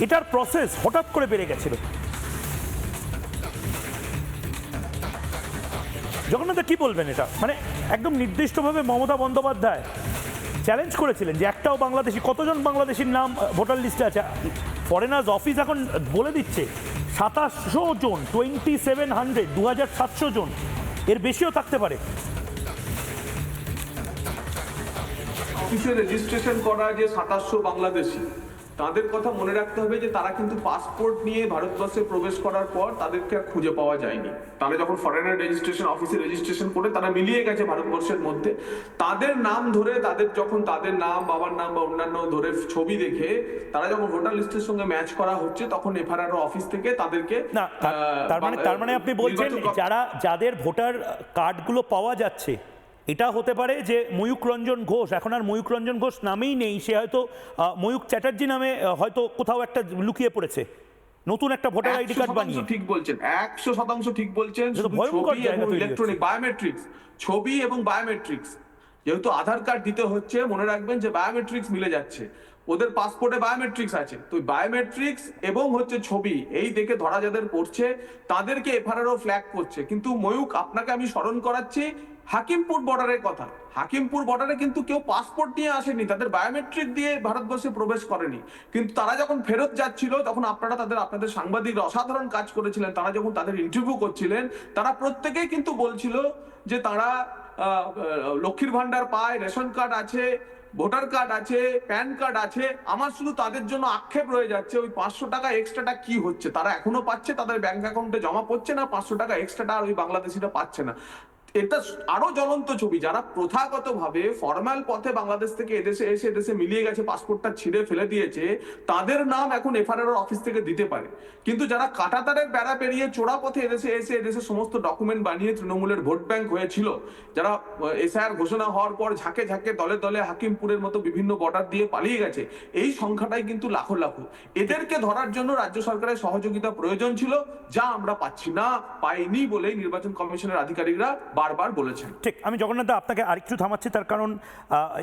এটার প্রসেস হঠাৎ করে বেড়ে গেছিল। জগন্নাথ কি বলবেন এটা? মানে একদম নির্দিষ্টভাবে মমতা বন্দ্যোপাধ্যায় চ্যালেঞ্জ করেছিলেন যে একটাও বাংলাদেশি, কতজন বাংলাদেশির নাম ভোটার লিস্টে আছে? ফরেনার্স অফিস এখন বলে দিচ্ছে 2700 জন, 2700, 2700 জন, এর বেশিও থাকতে পারে। অফিসে রেজিস্ট্রেশন করা যে 2700 বাংলাদেশি, তাদের কথা মনে রাখতে হবে যে তারা কিন্তু পাসপোর্ট নিয়ে ভারতবর্ষে প্রবেশ করার পর তাদেরকে আর খুঁজে পাওয়া যায়নি। তারা যখন ফরেনার রেজিস্ট্রেশন অফিসে রেজিস্ট্রেশন করে তারা মিলিয়ে গেছে ভারতবর্ষের মধ্যে। তাদের নাম ধরে, যখন তাদের নাম, বাবার নাম বা অন্যান্য ধরে ছবি দেখে তারা যখন ভোটার লিস্টের সঙ্গে ম্যাচ করা হচ্ছে, তখন এফআরআর অফিস থেকে তাদেরকে না, তার মানে আপনি বলছেন যাদের ভোটার কার্ডগুলো পাওয়া যাচ্ছে, এটা হতে পারে যে ময়ূক রঞ্জন ঘোষ, এখন আর ময়ূক রঞ্জন ঘোষ নামেই নেই, সে হয়তো ময়ূক চ্যাটার্জি নামে হয়তো কোথাও একটা লুকিয়ে পড়েছে, নতুন একটা ভোটার আইডি কার্ড বানিয়ে। ঠিক বলছেন, 100% ঠিক বলছেন। ইলেকট্রনিক বায়োমেট্রিক্স, ছবি এবং বায়োমেট্রিক্স, যেহেতু আধার কার্ড দিতে হচ্ছে, মনে রাখবেন যে বায়োমেট্রিক্স মিলে যাচ্ছে। ওদের পাসপোর্টে বায়োমেট্রিক্স আছে, তো বায়োমেট্রিক্স এবং হচ্ছে ছবি, এই দেখে ধরা যাদের পড়ছে তাদেরকে এফআরআরও ফ্ল্যাগ করছে। কিন্তু ময়ূক, আপনাকে আমি স্মরণ করাচ্ছি হাকিমপুর বর্ডারের কথা। হাকিমপুর বর্ডারে কিন্তু কেউ পাসপোর্ট নিয়ে আসেনি, তাদের বায়োমেট্রিক দিয়ে ভারতবর্ষে প্রবেশ করেনি। কিন্তু তারা যখন ফেরত যাচ্ছিল, তখন আপনাদের সাংবাদিকরা অসাধারণ কাজ করেছিলেন। তারা যখন তাদের ইন্টারভিউ করছিলেন, তারা প্রত্যেকেই কিন্তু বলছিল যে তারা লক্ষ্মীর ভান্ডার পায়, রেশন কার্ড আছে, ভোটার কার্ড আছে, প্যান কার্ড আছে। আমার শুধু তাদের জন্য আক্ষেপ রয়ে যাচ্ছে, ওই 500 টাকা এক্সট্রাটা কি হচ্ছে? তারা এখনো পাচ্ছে, তাদের ব্যাংক অ্যাকাউন্টে জমা পড়ছে না, 500 টাকা এক্সট্রাটা আর ওই বাংলাদেশিরা পাচ্ছে না। এটা আরো জ্বলন্ত ছবি। যারা প্রথাগতভাবে ফর্মাল পথে বাংলাদেশ থেকে এদেশে মিলিয়ে গেছে, পাসপোর্টটা ছিঁড়ে ফেলে দিয়েছে, তাদের নাম এখন এফআরআর অফিস থেকে দিতে পারে। কিন্তু যারা কাঁটাতারের বেড়া পেরিয়ে চোরা পথে এদেশে সমস্ত ডকুমেন্ট বানিয়ে তৃণমূলের ভোট ব্যাংক হয়েছিল, যারা এসআইআর ঘোষণা হওয়ার পর ঝাঁকে ঝাঁকে দলে দলে হাকিমপুরের মতো বিভিন্ন বর্ডার দিয়ে পালিয়ে গেছে, এই সংখ্যাটাই কিন্তু লাখো লাখো। এদেরকে ধরার জন্য রাজ্য সরকারের সহযোগিতা প্রয়োজন ছিল, যা আমরা পাইনি বলেই নির্বাচন কমিশনের আধিকারিকরা বারবার বলেছেন। ঠিক, আমি জগন্নাথ আপনাকে আরেকটু থামাচ্ছি, তার কারণ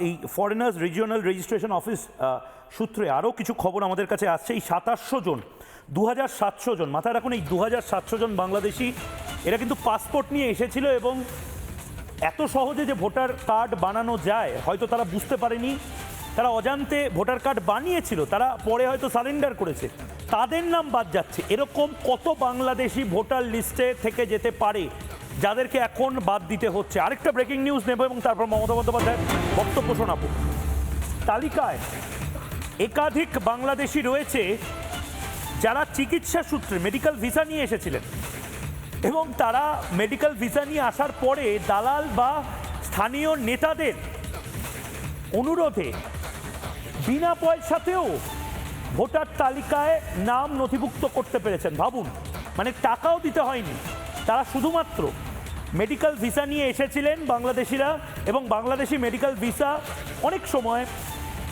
এই ফরেনার্স রিজিওনাল রেজিস্ট্রেশন অফিস সূত্রে আরও কিছু খবর আমাদের কাছে আসছে। এই 2700 জন, 2700 জন, মাথায় রাখুন এই 2700 জন বাংলাদেশি, এরা কিন্তু পাসপোর্ট নিয়ে এসেছিল এবং এত সহজে যে ভোটার কার্ড বানানো যায় হয়তো তারা বুঝতে পারেনি, তারা অজান্তে ভোটার কার্ড বানিয়েছিল, তারা পরে হয়তো সারেন্ডার করেছে, তাদের নাম বাদ যাচ্ছে। এরকম কত বাংলাদেশি ভোটার লিস্টে থেকে যেতে পারে যাদেরকে এখন বাদ দিতে হচ্ছে? আরেকটা ব্রেকিং নিউজ নেব এবং তারপর মমতা বন্দ্যোপাধ্যায়ের বক্তব্য শোনাবো। তালিকায় একাধিক বাংলাদেশি রয়েছে যারা চিকিৎসা সূত্রে মেডিকেল ভিসা নিয়ে এসেছিলেন এবং তারা মেডিকেল ভিসা নিয়ে আসার পরে দালাল বা স্থানীয় নেতাদের অনুরোধে বিনা পয়সাতেও ভোটার তালিকায় নাম নথিভুক্ত করতে পেরেছেন। ভাবুন, মানে টাকাও দিতে হয়নি, তারা শুধুমাত্র মেডিকেল ভিসা নিয়ে এসেছিলেন বাংলাদেশিরা, এবং বাংলাদেশি মেডিকেল ভিসা অনেক সময়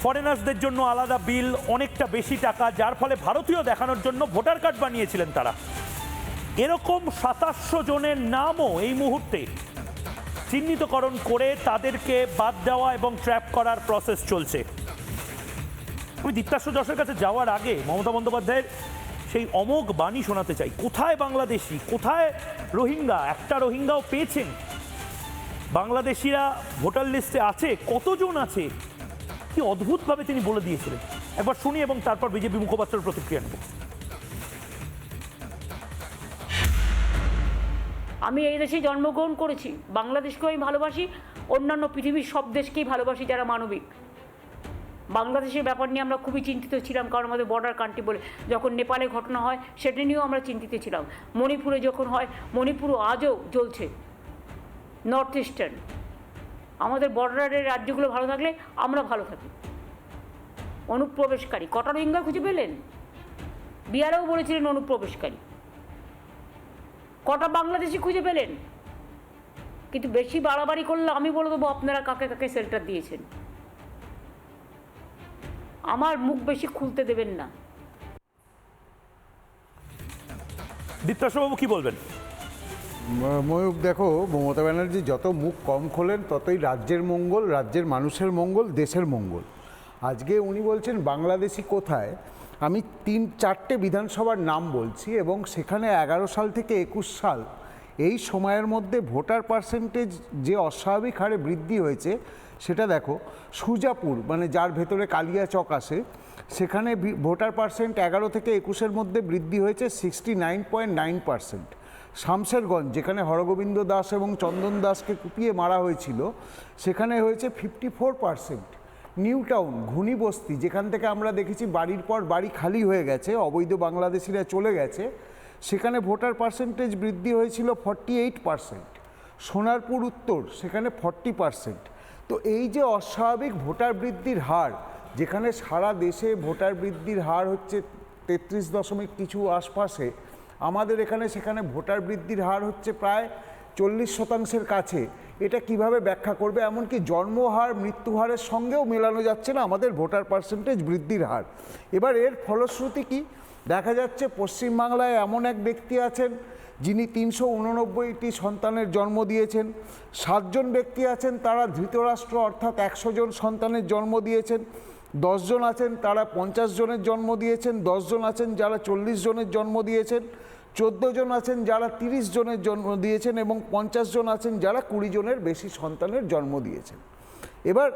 ফরেনার্সদের জন্য আলাদা বিল, অনেকটা বেশি টাকা, যার ফলে ভারতীয় দেখানোর জন্য ভোটার কার্ড বানিয়েছিলেন তারা। এরকম 2700 জনের নামও এই মুহূর্তে চিহ্নিতকরণ করে তাদেরকে বাদ দেওয়া এবং ট্র্যাপ করার প্রসেস চলছে। আমি দীপ্তাশ্ব যশের কাছে যাওয়ার আগে মমতা বন্দ্যোপাধ্যায়ের সেই অমোঘ বাণী শোনাতে চাই। কোথায় বাংলাদেশি, কোথায় রোহিঙ্গা? একটা রোহিঙ্গাও পেয়েছেন? বাংলাদেশিরা ভোটার লিস্টে আছে, কতজন আছে? কি অদ্ভুতভাবে তিনি বলে দিয়েছিলেন, একবার শুনি এবং তারপর বিজেপি মুখপাত্রের প্রতিক্রিয়া নেব। আমি এই দেশে জন্মগ্রহণ করেছি, বাংলাদেশকেও আমি ভালোবাসি, অন্যান্য পৃথিবীর সব দেশকেই ভালোবাসি যারা মানবিক। বাংলাদেশের ব্যাপার নিয়ে আমরা খুবই চিন্তিত ছিলাম, কারণ আমাদের বর্ডার কান্ট্রি বলে। যখন নেপালে ঘটনা হয় সেটা নিয়েও আমরা চিন্তিত ছিলাম। মণিপুরে যখন হয়, মণিপুরও আজও জ্বলছে। নর্থ ইস্টার্ন, আমাদের বর্ডারের রাজ্যগুলো ভালো থাকলে আমরা ভালো থাকি। অনুপ্রবেশকারী কটা রোহিঙ্গা খুঁজে পেলেন? বিহারেও বলেছিলেন অনুপ্রবেশকারী। কটা বাংলাদেশি খুঁজে পেলেন? কিন্তু বেশি বাড়াবাড়ি করলে আমি বলে দেবো আপনারা কাকে কাকে শেল্টার দিয়েছেন। আমার মুখ বেশি খুলতে দেবেন না। দীপ্তাশবাবু কি বলবেন? ময়ূক, দেখো, মমতা ব্যানার্জি যত মুখ কম খোলেন ততই রাজ্যের মঙ্গল, রাজ্যের মানুষের মঙ্গল, দেশের মঙ্গল। আজকে উনি বলছেন বাংলাদেশি কোথায়। আমি 3-4টে বিধানসভার নাম বলছি এবং সেখানে 11 সাল থেকে 21 সাল এই সময়ের মধ্যে ভোটার পার্সেন্টেজ যে অস্বাভাবিক হারে বৃদ্ধি হয়েছে সেটা দেখো। সুজাপুর মানে যার ভেতরে কালিয়াচক আসে, সেখানে ভোটার পার্সেন্ট 11 থেকে 21-এর মধ্যে বৃদ্ধি হয়েছে 69.9%। শামশেরগঞ্জ যেখানে হরগোবিন্দ দাস এবং চন্দন দাসকে কুপিয়ে মারা হয়েছিল, সেখানে হয়েছে 54%। নিউ টাউন ঘুনি বস্তি যেখান থেকে আমরা দেখেছি বাড়ির পর বাড়ি খালি হয়ে গেছে, অবৈধ বাংলাদেশিরা চলে গেছে, সেখানে ভোটার পার্সেন্টেজ বৃদ্ধি হয়েছিল 48%। সোনারপুর উত্তর সেখানে 40%। তো এই যে অস্বাভাবিক ভোটার বৃদ্ধির হার, যেখানে সারা দেশে ভোটার বৃদ্ধির হার হচ্ছে 33 দশমিক কিছু আশপাশে, আমাদের এখানে সেখানে ভোটার বৃদ্ধির হার হচ্ছে প্রায় 40% কাছে। এটা কিভাবে ব্যাখ্যা করবে? এমনকি জন্মহার মৃত্যুহারের সঙ্গেও মেলানো যাচ্ছে না আমাদের ভোটার পার্সেন্টেজ বৃদ্ধির হার। এবার এর ফলশ্রুতি কি দেখা যাচ্ছে? পশ্চিমবাংলায় এমন এক ব্যক্তি আছেন যিনি 389টি সন্তানের জন্ম দিয়েছেন, 7 জন ব্যক্তি আছেন তারা ধৃতরাষ্ট্র অর্থাৎ 100 জন সন্তানের জন্ম দিয়েছেন, 10 জন আছেন তারা 50 জনের জন্ম দিয়েছেন, 10 জন আছেন যারা 40 জনের জন্ম দিয়েছেন, 14 জন আছেন যারা 30 জনের জন্ম দিয়েছেন এবং 50 জন আছেন যারা 20 জনের বেশি সন্তানের জন্ম দিয়েছেন। এবার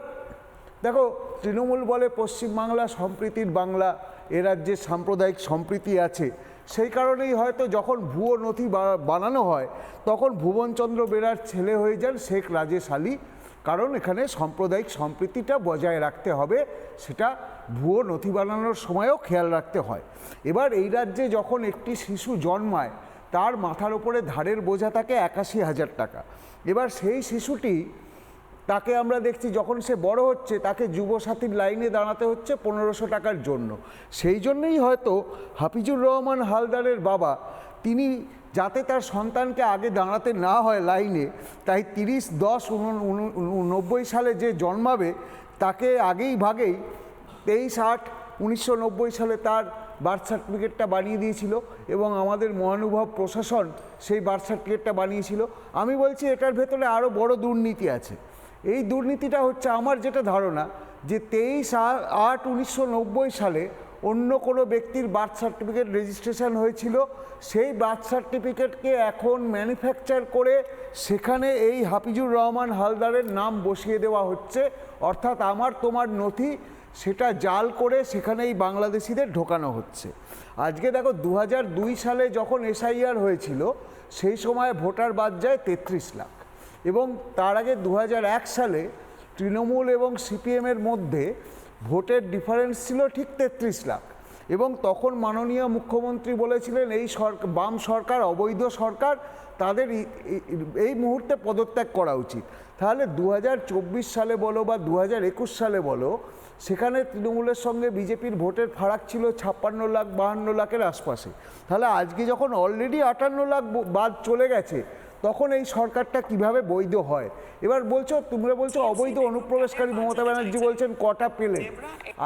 দেখো, তৃণমূল বলে পশ্চিমবাংলা সম্প্রীতির বাংলা, এ রাজ্যে সাম্প্রদায়িক সম্প্রীতি আছে, সেই কারণেই হয়তো যখন ভুয়ো নথি বানানো হয় তখন ভুবনচন্দ্র বেরার ছেলে হয়ে যান শেখ রাজেশ আলী, কারণ এখানে সাম্প্রদায়িক সম্প্রীতিটা বজায় রাখতে হবে, সেটা ভুয়ো নথি বানানোর সময়ও খেয়াল রাখতে হয়। এবার এই রাজ্যে যখন একটি শিশু জন্মায় তার মাথার উপরে ধারের বোঝা থাকে 81,000 টাকা। এবার সেই শিশুটি, তাকে আমরা দেখছি যখন সে বড় হচ্ছে তাকে যুবসাথীর লাইনে দাঁড়াতে হচ্ছে 1500 টাকার জন্য। সেই জন্যই হয়তো হাফিজুর রহমান হালদারের বাবা, তিনি যাতে তার সন্তানকে আগে দাঁড়াতে না হয় লাইনে, তাই 30/10/1990 সালে যে জন্মাবে তাকে আগেই ভাগেই 23/8/1990 সালে তার বার্থ সার্টিফিকেটটা বানিয়ে দিয়েছিল এবং আমাদের মহানুভব প্রশাসন সেই বার্থ সার্টিফিকেটটা বানিয়েছিল। আমি বলছি এটার ভেতরে আরও বড় দুর্নীতি আছে। এই দুর্নীতিটা হচ্ছে, আমার যেটা ধারণা, যে 23/8/1990 সালে অন্য কোনো ব্যক্তির বার্থ সার্টিফিকেট রেজিস্ট্রেশন হয়েছিল, সেই বার্থ সার্টিফিকেটকে এখন ম্যানুফ্যাকচার করে সেখানে এই হাফিজুর রহমান হালদারের নাম বসিয়ে দেওয়া হচ্ছে, অর্থাৎ আমার তোমার নথি সেটা জাল করে সেখানে এই বাংলাদেশিদের ঢোকানো হচ্ছে। আজকে দেখো 2002 সালে যখন SIR হয়েছিল সেই সময় ভোটার বাদ যায় 33 লাখ, এবং তার আগে 2001 সালে তৃণমূল এবং CPM-এর মধ্যে ভোটের ডিফারেন্স ছিল ঠিক 33 লাখ, এবং তখন মাননীয় মুখ্যমন্ত্রী বলেছিলেন এই বাম সরকার অবৈধ সরকার, তাদের এই মুহূর্তে পদত্যাগ করা উচিত। তাহলে 2024 সালে বলো বা 2021 সালে বলো, সেখানে তৃণমূলের সঙ্গে বিজেপির ভোটের ফারাক ছিল 56 লাখ 52 লাখের আশপাশে। তাহলে আজকে যখন অলরেডি 58 লাখ বাদ চলে গেছে, তখন এই সরকারটা কিভাবে বৈধ হয়? এবার বলছো, তোমরা বলছো অবৈধ অনুপ্রবেশকারী, মমতা ব্যানার্জি বলছেন কটা পেলেন।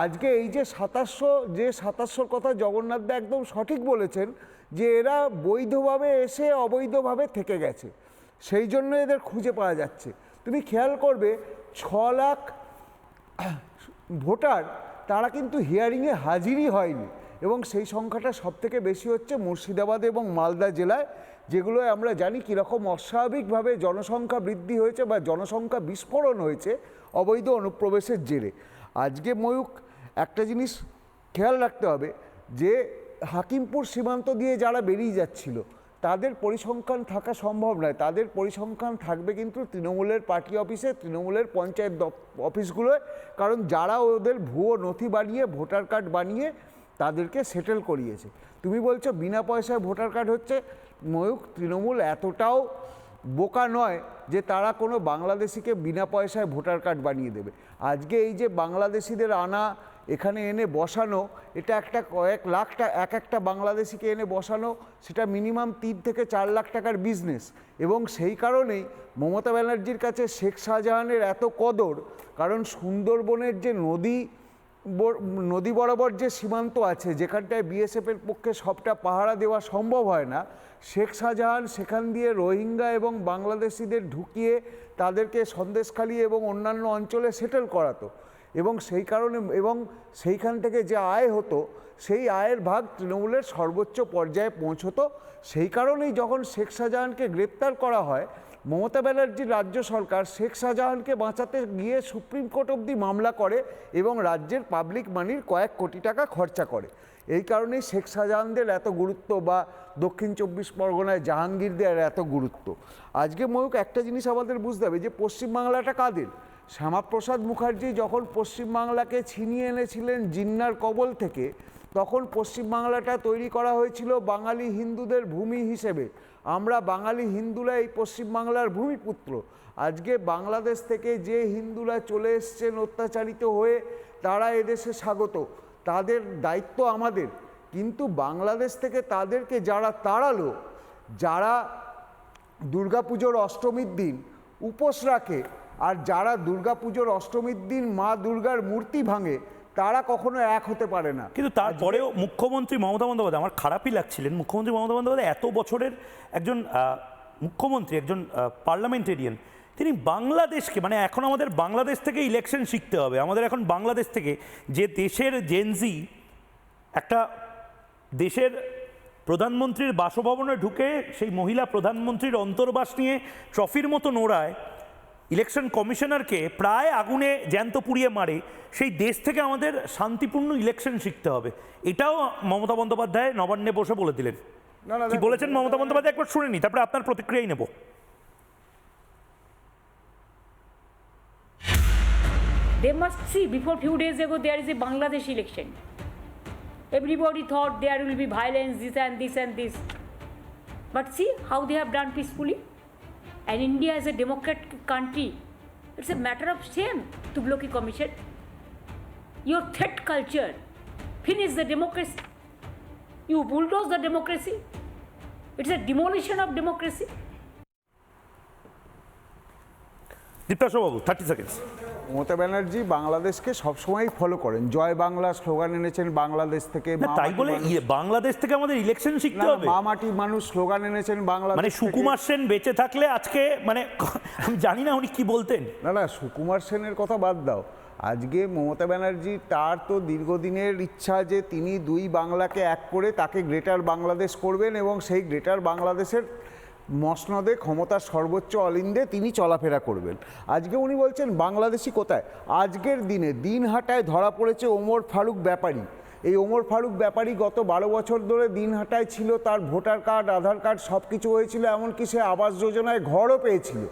আজকে এই যে 2700 কথা জগন্নাথ দা একদম সঠিক বলেছেন, যে এরা বৈধভাবে এসে অবৈধভাবে থেকে গেছে, সেই জন্য এদের খুঁজে পাওয়া যাচ্ছে। তুমি খেয়াল করবে 6 লাখ ভোটার তারা কিন্তু হিয়ারিংয়ে হাজিরই হয়নি, এবং সেই সংখ্যাটা সবথেকে বেশি হচ্ছে মুর্শিদাবাদ এবং মালদা জেলায়, যেগুলোয় আমরা জানি কীরকম অস্বাভাবিকভাবে জনসংখ্যা বৃদ্ধি হয়েছে বা জনসংখ্যা বিস্ফোরণ হয়েছে অবৈধ অনুপ্রবেশের জেরে। আজকে ময়ূক একটা জিনিস খেয়াল রাখতে হবে, যে হাকিমপুর সীমান্ত দিয়ে যারা বেরিয়ে যাচ্ছিল তাদের পরিসংখ্যান থাকা সম্ভব নয়, তাদের পরিসংখ্যান থাকবে কিন্তু তৃণমূলের পার্টি অফিসে, তৃণমূলের পঞ্চায়েত অফিসগুলোয়, কারণ যারা ওদের ভুয়ো নথি বানিয়ে ভোটার কার্ড বানিয়ে তাদেরকে সেটেল করিয়েছে। তুমি বলছো বিনা পয়সায় ভোটার কার্ড হচ্ছে, ময়ূক তৃণমূল এতটাও বোকা নয় যে তারা কোনো বাংলাদেশিকে বিনা পয়সায় ভোটার কার্ড বানিয়ে দেবে। আজকে এই যে বাংলাদেশিদের আনা, এখানে এনে বসানো, এটা একটা কয়েক লাখ টাকা, একটা বাংলাদেশিকে এনে বসানো, সেটা মিনিমাম 3 থেকে 4 লাখ টাকার বিজনেস। এবং সেই কারণেই মমতা ব্যানার্জির কাছে শেখ শাহজাহানের এত কদর, কারণ সুন্দরবনের যে নদী বরাবর যে সীমান্ত আছে, যেখানটায় BSF-এর পক্ষে সবটা পাহারা দেওয়া সম্ভব হয় না, শেখ শাহজাহান সেখান দিয়ে রোহিঙ্গা এবং বাংলাদেশিদের ঢুকিয়ে তাদেরকে সন্দেশখালী এবং অন্যান্য অঞ্চলে সেটেল করাতো। এবং সেই কারণে এবং সেইখান থেকে যে আয় হতো সেই আয়ের ভাগ তৃণমূলের সর্বোচ্চ পর্যায়ে পৌঁছতো। সেই কারণেই যখন শেখ শাহজাহানকে গ্রেপ্তার করা হয়, মমতা ব্যানার্জির রাজ্য সরকার শেখ শাহজাহানকে বাঁচাতে গিয়ে সুপ্রিম কোর্ট অবধি মামলা করে এবং রাজ্যের পাবলিক মানির কয়েক কোটি টাকা খরচা করে। এই কারণেই শেখ শাহজাহানদের এত গুরুত্ব বা দক্ষিণ 24 পরগনায় জাহাঙ্গীরদের এত গুরুত্ব। আজকে ময়ূক একটা জিনিস আমাদের বুঝতে হবে যে পশ্চিমবাংলাটা কাদের। শ্যামাপ্রসাদ মুখার্জি যখন পশ্চিমবাংলাকে ছিনিয়ে এনেছিলেন জিন্নার কবল থেকে, তখন পশ্চিমবাংলাটা তৈরি করা হয়েছিল বাঙালি হিন্দুদের ভূমি হিসেবে। আমরা বাঙালি হিন্দুরা এই পশ্চিমবাংলার ভূমিপুত্র। আজকে বাংলাদেশ থেকে যে হিন্দুরা চলে এসছেন অত্যাচারিত হয়ে, তারা এদেশে স্বাগত, তাদের দায়িত্ব আমাদের। কিন্তু বাংলাদেশ থেকে তাদেরকে যারা তাড়ালো, যারা দুর্গাপুজোর অষ্টমীর দিন উপোস রাখে আর যারা দুর্গাপুজোর অষ্টমীর দিন মা দুর্গার মূর্তি ভাঙে, তারা কখনো এক হতে পারে না। কিন্তু তারপরেও মুখ্যমন্ত্রী মমতা বন্দ্যোপাধ্যায়, আমার খারাপই লাগছিলেন, মুখ্যমন্ত্রী মমতা বন্দ্যোপাধ্যায় এত বছরের একজন মুখ্যমন্ত্রী, একজন পার্লামেন্টেরিয়ান, তিনি বাংলাদেশকে, মানে এখন আমাদের বাংলাদেশ থেকে ইলেকশন শিখতে হবে। আমাদের এখন বাংলাদেশ থেকে, যে দেশের জেনজি একটা দেশের প্রধানমন্ত্রীর বাসভবনে ঢুকে সেই মহিলা প্রধানমন্ত্রীর অন্তর্বাস নিয়ে ট্রফির মতো নোড়ায়, ইলেকশন কমিশনারকে প্রায় আগুনে জ্যান্ত পুড়িয়ে মারে, সেই দেশ থেকে আমাদের শান্তিপূর্ণ ইলেকশন শিখতে হবে। এটাও মমতা বন্দ্যোপাধ্যায় নবান্নে বসে বলে দিলেন। কি বলেছেন মমতা বন্দ্যোপাধ্যায় একবার শুনে নি, তারপরে আপনার প্রতিক্রিয়াই নেব। They must see, before few days ago there is a Bangladesh election. Everybody thought there will be violence, this and this and this. But see how they have done peacefully. And India is a democratic country. It's a matter of shame, Tughlaqi Commission. Your threat culture, finish the democracy. You bulldoze the democracy. It's a demolition of democracy. দীপ্তাশবাবু 30 seconds. Mamata Banerjee বাংলাদেশকে সবসময় follow করেন, জয় Bangla slogan এনেছেন বাংলাদেশ থেকে। তাই বলে বাংলাদেশ থেকে আমাদের election শিখতে হবে। মা মাটি মানুষ স্লোগান এনেছেন বাংলাদেশ। মানে সুকুমার সেন বেঁচে থাকলে আজকে, মানে আমি জানি না উনি কি বলতেন। না, সুকুমার সেনের কথা বাদ দাও। আজকে মমতা ব্যানার্জি, তার তো দীর্ঘদিনের ইচ্ছা যে তিনি দুই বাংলাকে এক করে তাকে গ্রেটার বাংলাদেশ করবেন এবং সেই গ্রেটার বাংলাদেশের মসনদে ক্ষমতার সর্বোচ্চ অলিন্দে তিনি চলাফেরা করবেন। আজকে উনি বলছেন বাংলাদেশি কোথায়। আজকের দিনে দিনহাটায় ধরা পড়েছে ওমর ফারুক ব্যাপারী। এই ওমর ফারুক ব্যাপারী গত 12 বছর ধরে দিনহাটায় ছিল, তার ভোটার কার্ড, আধার কার্ড সব কিছু হয়েছিল, এমনকি সে আবাস যোজনায় ঘরও পেয়েছিল।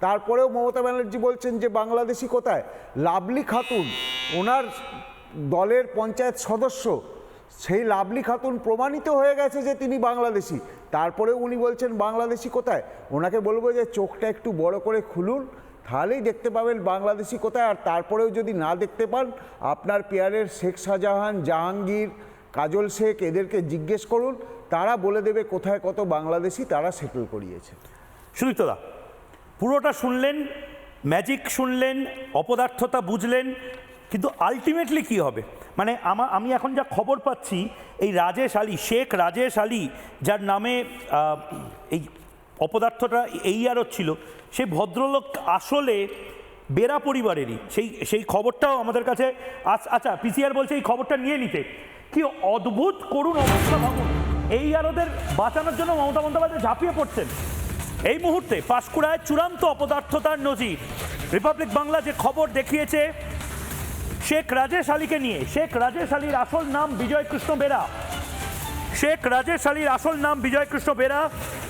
তারপরেও মমতা ব্যানার্জি বলছেন যে বাংলাদেশি কোথায়। লাভলি খাতুন, ওনার দলের পঞ্চায়েত সদস্য, সেই লাভলি খাতুন প্রমাণিত হয়ে গেছে যে তিনি বাংলাদেশি, তারপরেও উনি বলছেন বাংলাদেশি কোথায়। ওনাকে বলবো যে চোখটা একটু বড় করে খুলুন, তাহলেই দেখতে পাবেন বাংলাদেশি কোথায়। আর তারপরেও যদি না দেখতে পান, আপনার পেয়ারের শেখ শাহজাহান, জাহাঙ্গীর, কাজল শেখ, এদেরকে জিজ্ঞেস করুন, তারা বলে দেবে কোথায় কত বাংলাদেশি তারা সেটেল করিয়েছে। সুদীপ্তদা, পুরোটা শুনলেন, ম্যাজিক শুনলেন, অপদার্থতা বুঝলেন, কিন্তু আলটিমেটলি কি হবে? মানে আমি এখন যা খবর পাচ্ছি, এই রাজেশ আলী, শেখ রাজেশ আলী, যার নামে এই অপদার্থটা এই আরও ছিল, সে ভদ্রলোক আসলে বেরা পরিবারেরই। সেই খবরটাও আমাদের কাছে আচ্ছা, পিসিআর বলছে এই খবরটা নিয়ে নিতে। কি অদ্ভুত করুণ অবস্থা ভাবুন। এই আরোদের বাঁচানোর জন্য মমতা বন্দ্যোপাধ্যায় ঝাঁপিয়ে পড়ছেন। এই মুহূর্তে পাঁশকুড়ায় চূড়ান্ত অপদার্থতার নজির। রিপাবলিক বাংলা যে খবর দেখিয়েছে শেখ রাজেশ আলীকে নিয়ে, শেখ রাজেশ আলীর আসল নাম বিজয় কৃষ্ণ বেরা। শেখ রাজেশ আলীর আসল নাম বিজয় কৃষ্ণ বেরা।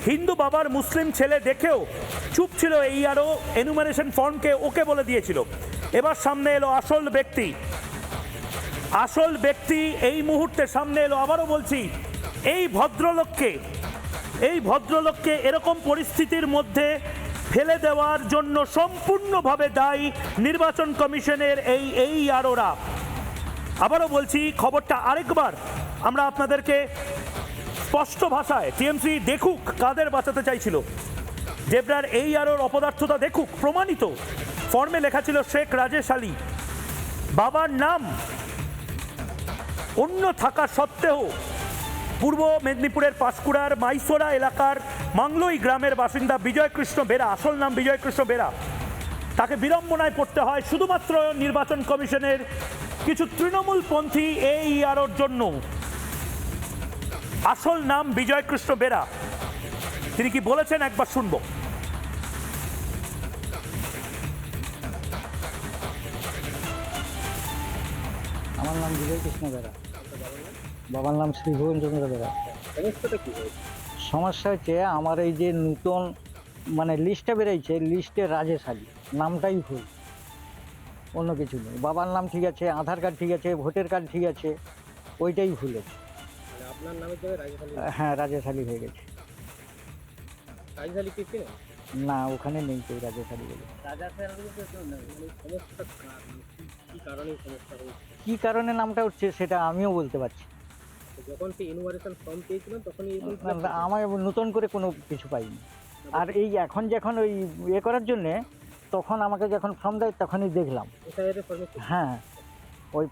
হিন্দু বাবার মুসলিম ছেলে দেখেও চুপ ছিল এই আরও, এনুমারেশন ফর্মকে ওকে বলে দিয়েছিল। এবার সামনে এলো আসল ব্যক্তি। আসল ব্যক্তি এই মুহূর্তে সামনে এলো। আবারও বলছি, এই ভদ্রলোককে এরকম পরিস্থিতির মধ্যে ফেলে দেওয়ার জন্য সম্পূর্ণভাবে দায়ী নির্বাচন কমিশনের এই আরোরা। আবারও বলছি, খবরটা আরেকবার আমরা আপনাদেরকে স্পষ্ট ভাষায়, টিএমসি দেখুক কাদের বাঁচাতে চাইছিল। দেবরার এই আরোর অপদার্থতা দেখুক, প্রমাণিত। ফর্মে লেখা ছিল শেখ রাজেশ আলী, বাবার নাম অন্য থাকা সত্ত্বেও পূর্ব মেদিনীপুরের পাঁশকুড়ার মাইসোরা এলাকার মাংলোই গ্রামের বাসিন্দা বিজয় কৃষ্ণ বেরা, আসল নাম বিজয় কৃষ্ণ বেরা। তাকে বিড়ম্বনায় পড়তে হয় শুধুমাত্র নির্বাচন কমিশনের কিছু তৃণমূলপন্থী AEROর জন্য। আসল নাম বিজয় কৃষ্ণ বেরা। তিনি কি বলেছেন একবার শুনবো। আমার নাম বিজয় কৃষ্ণ বেরা, বাবার নাম শ্রী ভুবনচন্দ্র বেরা। সমস্যা হচ্ছে আমার এই যে নতুন মানে লিস্টটা বেরোইছে, লিস্টে রাজেশ আলী নামটাই ভুল, অন্য কিছু নেই। বাবার নাম ঠিক আছে, আধার কার্ড ঠিক আছে, ভোটার কার্ড ঠিক আছে, ওইটাই ভুল আছে। আপনার নামে তো রাজেশ আলী? হ্যাঁ, রাজেশ আলী হয়ে গেছে। রাজেশ আলী কে চেনেন? না, ওখানে নেই কেউ রাজেশ আলী বলে। সমস্যাটা কি কারণে সমস্যা হয়েছে? কী কারণে নামটা উঠছে সেটা আমিও বলতে পারছি। যখন সেই ইনভাইটেশন ফর্ম পেয়েছিলেন তখনই আমার নতুন করে কোনো কিছু পাইনি। আর এই এখন যখন ওই ইয়ে করার জন্যে, তখন আমাকে যখন ফর্ম দেয় তখনই দেখলাম। হ্যাঁ, ওই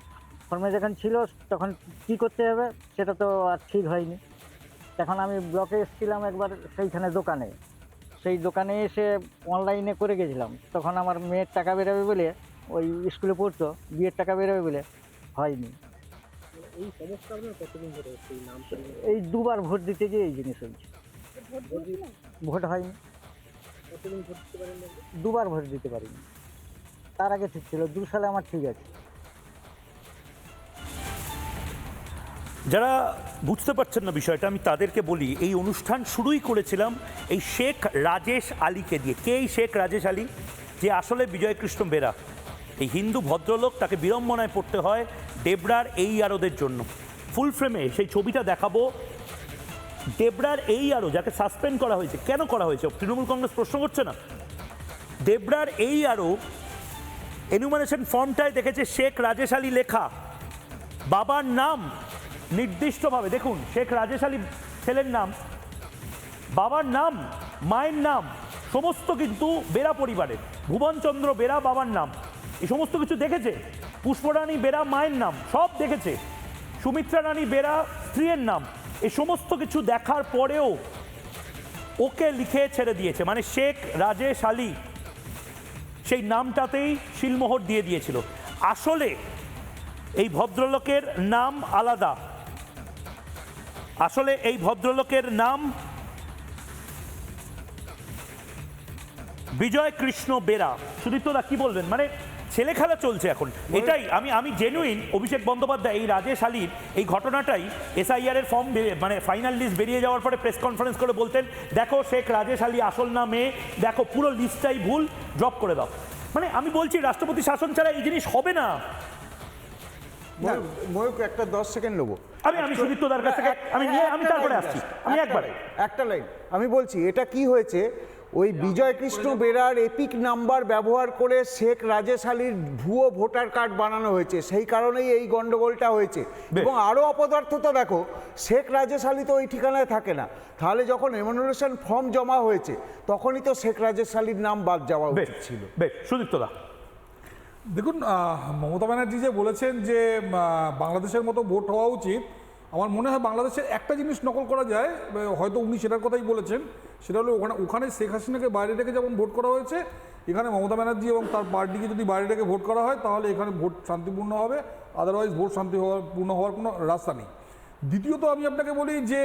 ফর্মে যখন ছিল তখন কি করতে হবে সেটা তো আর ঠিক হয়নি। তখন আমি ব্লকে এসেছিলাম একবার, সেইখানে দোকানে, সেই দোকানে এসে অনলাইনে করে গেছিলাম। তখন আমার মেয়ের টাকা বেরোবে বলে, ওই স্কুলে পড়তো, বিয়ের টাকা বেরোবে বলে হয়নি। এই সমস্যা আপনার কতদিন ধরে হচ্ছে? এই নাম এই দুবার ভোট দিতে গিয়ে এই জিনিস হয়েছে। ভোট হয়নি। কতদিন ভোট দিতে পারেন? দুবার ভোট দিতে পারিনি। তার আগে ঠিক ছিল, 2 সালে আমার ঠিক আছে। যারা বুঝতে পারছেন না বিষয়টা, আমি তাদেরকে বলি, এই অনুষ্ঠান শুরুই করেছিলাম এই শেখ রাজেশ আলীকে দিয়ে। কে এই শেখ রাজেশ আলী? যে আসলে বিজয় কৃষ্ণ বেরা, এই হিন্দু ভদ্রলোক, তাকে বিড়ম্বনায় পড়তে হয় ডেবরার AEROদের জন্য। ফুল ফ্রেমে সেই ছবিটা দেখাবো। ডেবরার AERO যাকে সাসপেন্ড করা হয়েছে, কেন করা হয়েছে তৃণমূল কংগ্রেস প্রশ্ন করছে না। ডেবরার AERO এনুমারেশন ফর্মটায় দেখেছে শেখ রাজেশ আলী লেখা, বাবার নাম নির্দিষ্টভাবে দেখুন, শেখ রাজেশ আলী ছেলের নাম, বাবার নাম, মায়ের নাম সমস্ত কিন্তু বেরা পরিবারের। ভুবনচন্দ্র বেরা বাবার নাম, এই সমস্ত কিছু দেখেছে। পুষ্পরানী বেরা মায়ের নাম সব দেখেছে। সুমিত্রা রানী বেরা স্ত্রীর নাম, এই সমস্ত কিছু দেখার পরেও ওকে লিখে ছেড়ে দিয়েছে। মানে শেখ রাজেশ আলী সেই নামটাতেই শিলমোহর দিয়ে দিয়েছিল। আসলে এই ভদ্রলোকের নাম আলাদা। আসলে এই ভদ্রলোকের নাম বিজয় কৃষ্ণ বেরা। সুদীপ্তদা কি বলবেন? মানে ছেলে খেলা চলছে এখন, এটাই আমি জেনুইন। অভিষেক বন্দ্যোপাধ্যায় এই রাজেশ আলীর এই ঘটনাটাই SIR এর ফর্ম মানে ফাইনাল লিস্ট বেরিয়ে যাওয়ার পরে প্রেস কনফারেন্স করে বলতেন, দেখো শেখ রাজেশ আলী আসল না মেয়ে, দেখো পুরো লিস্টটাই ভুল, ড্রপ করে দাও। মানে আমি বলছি রাষ্ট্রপতি শাসন ছাড়া এই জিনিস হবে না। ময়ূক একটা 10 সেকেন্ড নেবো। আমি সুদীপ্তদার কাছ থেকে আমি তারপরে আসছি। আমি একবার একটা লাইন আমি বলছি, এটা কি হয়েছে, ওই বিজয় কৃষ্ণ বেরার এপিক নাম্বার ব্যবহার করে শেখ রাজেশ আলীর ভুয়ো ভোটার কার্ড বানানো হয়েছে, সেই কারণেই এই গন্ডগোলটা হয়েছে। এবং আরও অপদার্থতা দেখো, শেখ রাজেশ আলী তো ওই ঠিকানায় থাকে না, তাহলে যখন এমনুরেশন ফর্ম জমা হয়েছে তখনই তো শেখ রাজেশ আলীর নাম বাদ যাওয়া উচিত ছিল। সুদীপ্তদা দেখুন, মমতা ব্যানার্জি যে বলেছেন যে বাংলাদেশের মতো ভোট হওয়া উচিত, আমার মনে হয় বাংলাদেশের একটা জিনিস নকল করা যায়, হয়তো উনি সেটার কথাই বলেছেন, সেটা হলো ওখানে শেখ হাসিনাকে বাইরে রেখে যেমন ভোট করা হয়েছে, এখানে মমতা ব্যানার্জি এবং তার পার্টিকে যদি বাইরে রেখে ভোট করা হয় তাহলে এখানে ভোট শান্তিপূর্ণ হবে, আদারওয়াইজ ভোট শান্তিপূর্ণ হওয়ার কোনো রাস্তা নেই। দ্বিতীয়ত আমি আপনাকে বলি যে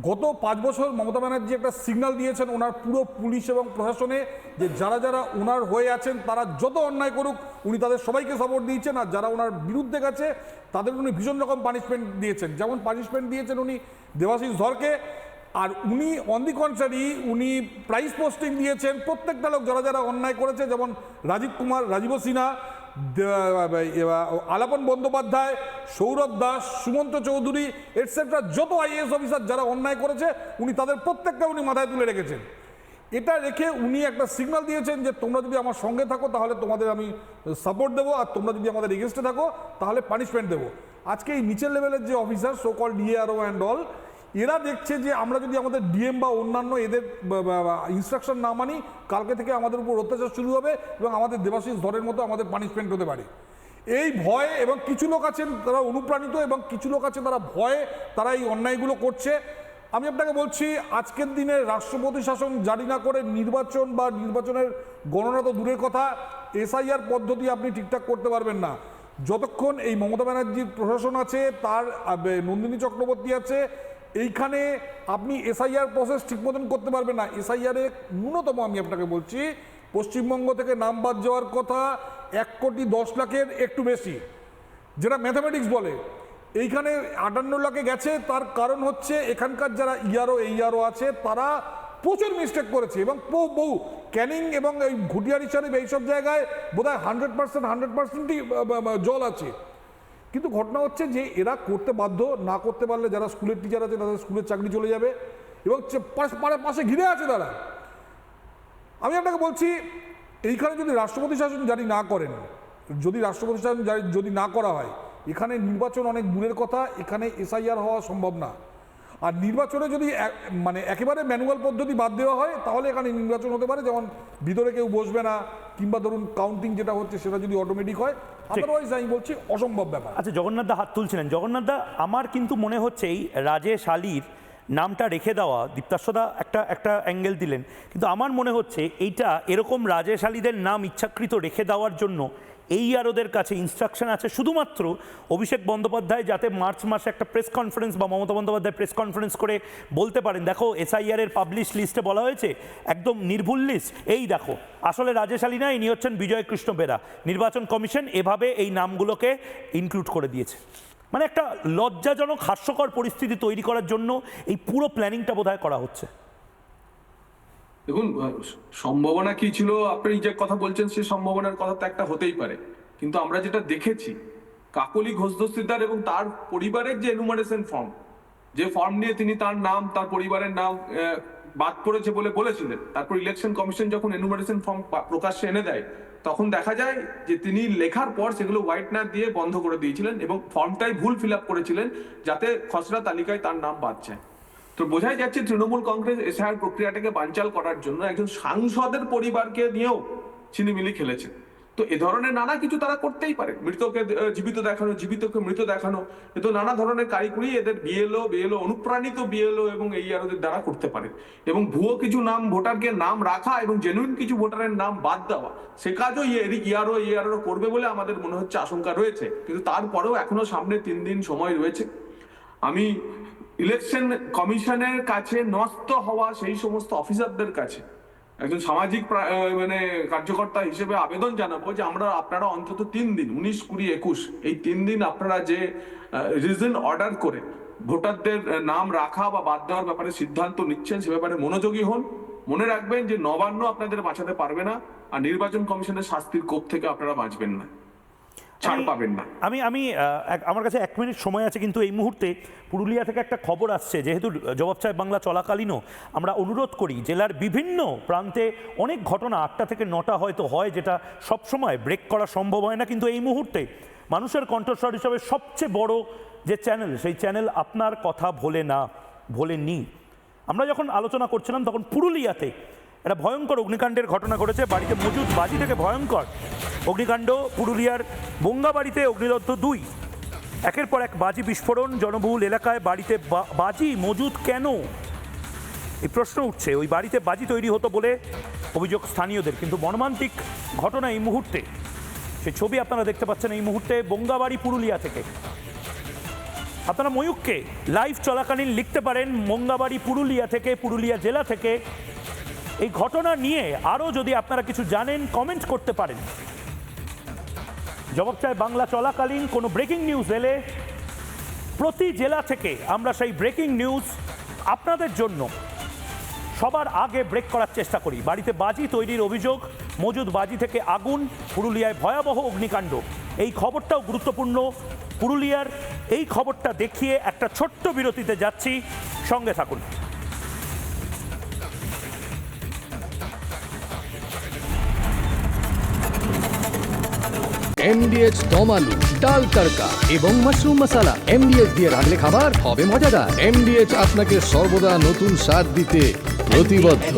গত 5 বছর মমতা ব্যানার্জি একটা সিগন্যাল দিয়েছেন ওনার পুরো পুলিশ এবং প্রশাসনে, যে যারা যারা ওনার হয়ে আছেন তারা যত অন্যায় করুক উনি তাদের সবাইকে সাপোর্ট দিয়েছেন, আর যারা ওনার বিরুদ্ধে গেছে তাদের উনি ভীষণ রকম পানিশমেন্ট দিয়েছেন। যেমন পানিশমেন্ট দিয়েছেন উনি দেবাশিস ধরকে, আর উনি অন দি কন্ট্রারি উনি প্রাইজ পোস্টিং দিয়েছেন প্রত্যেকটা লোক যারা যারা অন্যায় করেছে, যেমন রাজীব কুমার, রাজীব সিনহা, আলাপন বন্দ্যোপাধ্যায়, সৌরভ দাস, সুমন্ত চৌধুরী এটসেট্রা, যত IAS অফিসার যারা অন্যায় করেছে উনি তাদের প্রত্যেকটা উনি মাথায় তুলে রেখেছেন। এটা রেখে উনি একটা সিগন্যাল দিয়েছেন যে তোমরা যদি আমার সঙ্গে থাকো তাহলে তোমাদের আমি সাপোর্ট দেবো, আর তোমরা যদি আমাদের এগেনস্টে থাকো তাহলে পানিশমেন্ট দেবো। আজকে এই নিচের লেভেলের যে officer so call DARO and all, এরা দেখছে যে আমরা যদি আমাদের DM বা অন্যান্য এদের ইনস্ট্রাকশন না মানি, কালকে থেকে আমাদের উপর অত্যাচার শুরু হবে এবং আমাদের দেবাশিস ধরের মতো আমাদের পানিশমেন্ট হতে পারে। এই ভয়ে, এবং কিছু লোক আছেন তারা অনুপ্রাণিত এবং কিছু লোক আছে তারা ভয়ে তারা এই অন্যায়গুলো করছে। আমি আপনাকে বলছি আজকের দিনে রাষ্ট্রপতি শাসন জারি না করে নির্বাচন বা নির্বাচনের গণনা তো দূরের কথা, এসআইআর পদ্ধতি আপনি ঠিকঠাক করতে পারবেন না যতক্ষণ এই মমতা ব্যানার্জির প্রশাসন আছে, তার নন্দিনী চক্রবর্তী আছে। এইখানে আপনি এসআইআর প্রসেস ঠিক মতন করতে পারবেন না। এসআইআরে ন্যূনতম আমি আপনাকে বলছি পশ্চিমবঙ্গ থেকে নাম বাদ যাওয়ার কথা 1,10,00,000 একটু বেশি, যেটা ম্যাথামেটিক্স বলে। এইখানে 58 লাখে গেছে, তার কারণ হচ্ছে এখানকার যারা এইআরও আছে তারা প্রচুর মিস্টেক করেছে এবং বহু ক্যানিং এবং এই ঘুটিয়ারি শরীফ এইসব জায়গায় বোধহয় 100%ই জল আছে। কিন্তু ঘটনা হচ্ছে যে এরা করতে বাধ্য, না করতে পারলে যারা স্কুলের টিচার আছে তাদের স্কুলের চাকরি চলে যাবে এবং পাশে ঘিরে আছে তারা। আমি আপনাকে বলছি এইখানে যদি রাষ্ট্রপতি শাসন জারি না করেন, যদি রাষ্ট্রপতি শাসন যদি না করা হয়, এখানে নির্বাচন অনেক দূরের কথা, এখানে এসআইআর হওয়া সম্ভব না। আর নির্বাচনে যদি মানে একেবারে ম্যানুয়াল পদ্ধতি বাদ দেওয়া হয় তাহলে এখানে নির্বাচন হতে পারে, যেমন ভিতরে কেউ বসবে না, কিংবা ধরুন কাউন্টিং যেটা হচ্ছে সেটা যদি অটোমেটিক হয়, আদারওয়াইজ আমি বলছি অসম্ভব ব্যাপার। আচ্ছা, জগন্নাথ দা হাত তুলছিলেন। জগন্নাথ দা, আমার কিন্তু মনে হচ্ছে এই রাজেশ আলীর নামটা রেখে দেওয়া, দীপ্তাশ্বদা একটা অ্যাঙ্গেল দিলেন, কিন্তু আমার মনে হচ্ছে এইটা এরকম রাজেশ আলীদের নাম ইচ্ছাকৃত রেখে দেওয়ার জন্য এইআরওদের কাছে ইনস্ট্রাকশন আছে শুধুমাত্র অভিষেক বন্দ্যোপাধ্যায় যাতে মার্চ মাসে একটা প্রেস কনফারেন্স বা মমতা বন্দ্যোপাধ্যায় প্রেস কনফারেন্স করে বলতে পারেন, দেখো এসআইআর-এর পাবলিশ লিস্টে বলা হয়েছে একদম নির্ভুল লিস্ট, এই দেখো আসলে রাজেশ আলী না, ইনি হচ্ছেন বিজয় কৃষ্ণ বেরা, নির্বাচন কমিশন এভাবে এই নামগুলোকে ইনক্লুড করে দিয়েছে। মানে একটা লজ্জাজনক হাস্যকর পরিস্থিতি তৈরি করার জন্য এই পুরো প্ল্যানিংটা বোধহয় করা হচ্ছে। দেখুন, সম্ভাবনা কি ছিল আপনি যে কথা বলছেন, সে সম্ভাবনার কথা তো একটা হতেই পারে, কিন্তু আমরা যেটা দেখেছি কাকলি ঘোষ দস্তিদার এবং তার পরিবারের যে এনুমারেশন ফর্ম, যে ফর্ম নিয়ে তিনি তার নাম, তার পরিবারের নাম বাদ পড়েছে বলে বলেছিলেন, তারপর ইলেকশন কমিশন যখন এনুমারেশন ফর্ম প্রকাশ্যে এনে দেয় তখন দেখা যায় যে তিনি লেখার পর সেগুলো হোয়াইটনার দিয়ে বন্ধ করে দিয়েছিলেন এবং ফর্মটাই ভুল ফিল আপ করেছিলেন যাতে খসড়া তালিকায় তার নাম বাদ যায়। তো বোঝাই যাচ্ছে তৃণমূল কংগ্রেস এসআইআর প্রক্রিয়াটাকে বানচাল করার জন্য একজন সাংসদের পরিবারকে নিয়েও ছিনিমিনি খেলেছে। তো এ ধরনের নানা কিছু তারা করতেই পারে, মৃতকে জীবিত দেখানো, জীবিতকে মৃত দেখানো, এ তো নানা ধরনের কারিগরি এদের বিএলও অনুপ্রাণিত বিএলও এবং এইআরওদের দ্বারা করতে পারে। এবং ভুয়ো কিছু নাম ভোটারকে নাম রাখা এবং জেনুইন কিছু ভোটারের নাম বাদ দেওয়া, সে কাজও এইআরও করবে বলে আমাদের মনে হচ্ছে আশঙ্কা রয়েছে। কিন্তু তারপরেও এখনো সামনে 3 দিন সময় রয়েছে। আমি ইলেকশন কমিশনের কাছে ন্যস্ত হওয়া সেই সমস্ত অফিসারদের কাছে একজন সামাজিক কার্যকর্তা হিসেবে আবেদন জানাবো যে আপনারা অন্তত 3 দিন 19, 20, 21 এই 3 দিন আপনারা যে রিজন অর্ডার করে ভোটারদের নাম রাখা বা বাদ দেওয়ার ব্যাপারে সিদ্ধান্ত নিচ্ছেন সে ব্যাপারে মনোযোগী হন। মনে রাখবেন যে নবান্ন আপনাদের বাঁচাতে পারবে না, আর নির্বাচন কমিশনের শাস্তির কোপ থেকে আপনারা বাঁচবেন না, ছাড় পাবেন না। আমার কাছে 1 মিনিট সময় আছে, কিন্তু এই মুহূর্তে পুরুলিয়া থেকে একটা খবর আসছে, যেহেতু জবাব চাই বাংলা চলাকালীনও আমরা অনুরোধ করি জেলার বিভিন্ন প্রান্তে অনেক ঘটনা 8টা থেকে 9টা হয়তো হয়, যেটা সবসময় ব্রেক করা সম্ভব হয় না, কিন্তু এই মুহূর্তে মানুষের কণ্ঠস্বর হিসাবে সবচেয়ে বড় যে চ্যানেল, সেই চ্যানেল আপনার কথা ভোলেননি। আমরা যখন আলোচনা করছিলাম তখন পুরুলিয়াতে একটা ভয়ঙ্কর অগ্নিকাণ্ডের ঘটনা ঘটেছে, বাড়িতে মজুদ বাজি থেকে ভয়ঙ্কর অগ্নিকাণ্ড। পুরুলিয়ার বঙ্গাবাড়িতে অগ্নিদগ্ধ 2, একের পর এক বাজি বিস্ফোরণ, জনবহুল এলাকায় বাড়িতে বাজি মজুদ কেন এই প্রশ্ন উঠছে। ওই বাড়িতে বাজি তৈরি হতো বলে অভিযোগ স্থানীয়দের, কিন্তু মর্মান্তিক ঘটনা এই মুহূর্তে, সেই ছবি আপনারা দেখতে পাচ্ছেন এই মুহূর্তে বঙ্গাবাড়ি পুরুলিয়া থেকে। আপনারা ময়ূককে লাইভ চলাকালীন লিখতে পারেন বঙ্গাবাড়ি পুরুলিয়া থেকে, পুরুলিয়া জেলা থেকে। এই ঘটনা নিয়ে আরও যদি আপনারা কিছু জানেন কমেন্ট করতে পারেন। জবাব চাই বাংলা চলাকালীন কোনো ব্রেকিং নিউজ এলে প্রতি জেলা থেকে আমরা সেই ব্রেকিং নিউজ আপনাদের জন্য সবার আগে ব্রেক করার চেষ্টা করি। বাড়িতে বাজি তৈরির অভিযোগ, মজুদ বাজি থেকে আগুন, পুরুলিয়ায় ভয়াবহ অগ্নিকাণ্ড, এই খবরটাও গুরুত্বপূর্ণ। পুরুলিয়ার এই খবরটা দেখিয়ে একটা ছোট্ট বিরতিতে যাচ্ছি, সঙ্গে থাকুন। MDH দম আলু, ডাল তড়কা এবং মাশরুম মশলা। MDH দিয়ে রাঁধলে খাবার হবে মজাদার। MDH আপনাকে সর্বদা নতুন স্বাদ দিতে প্রতিবদ্ধ।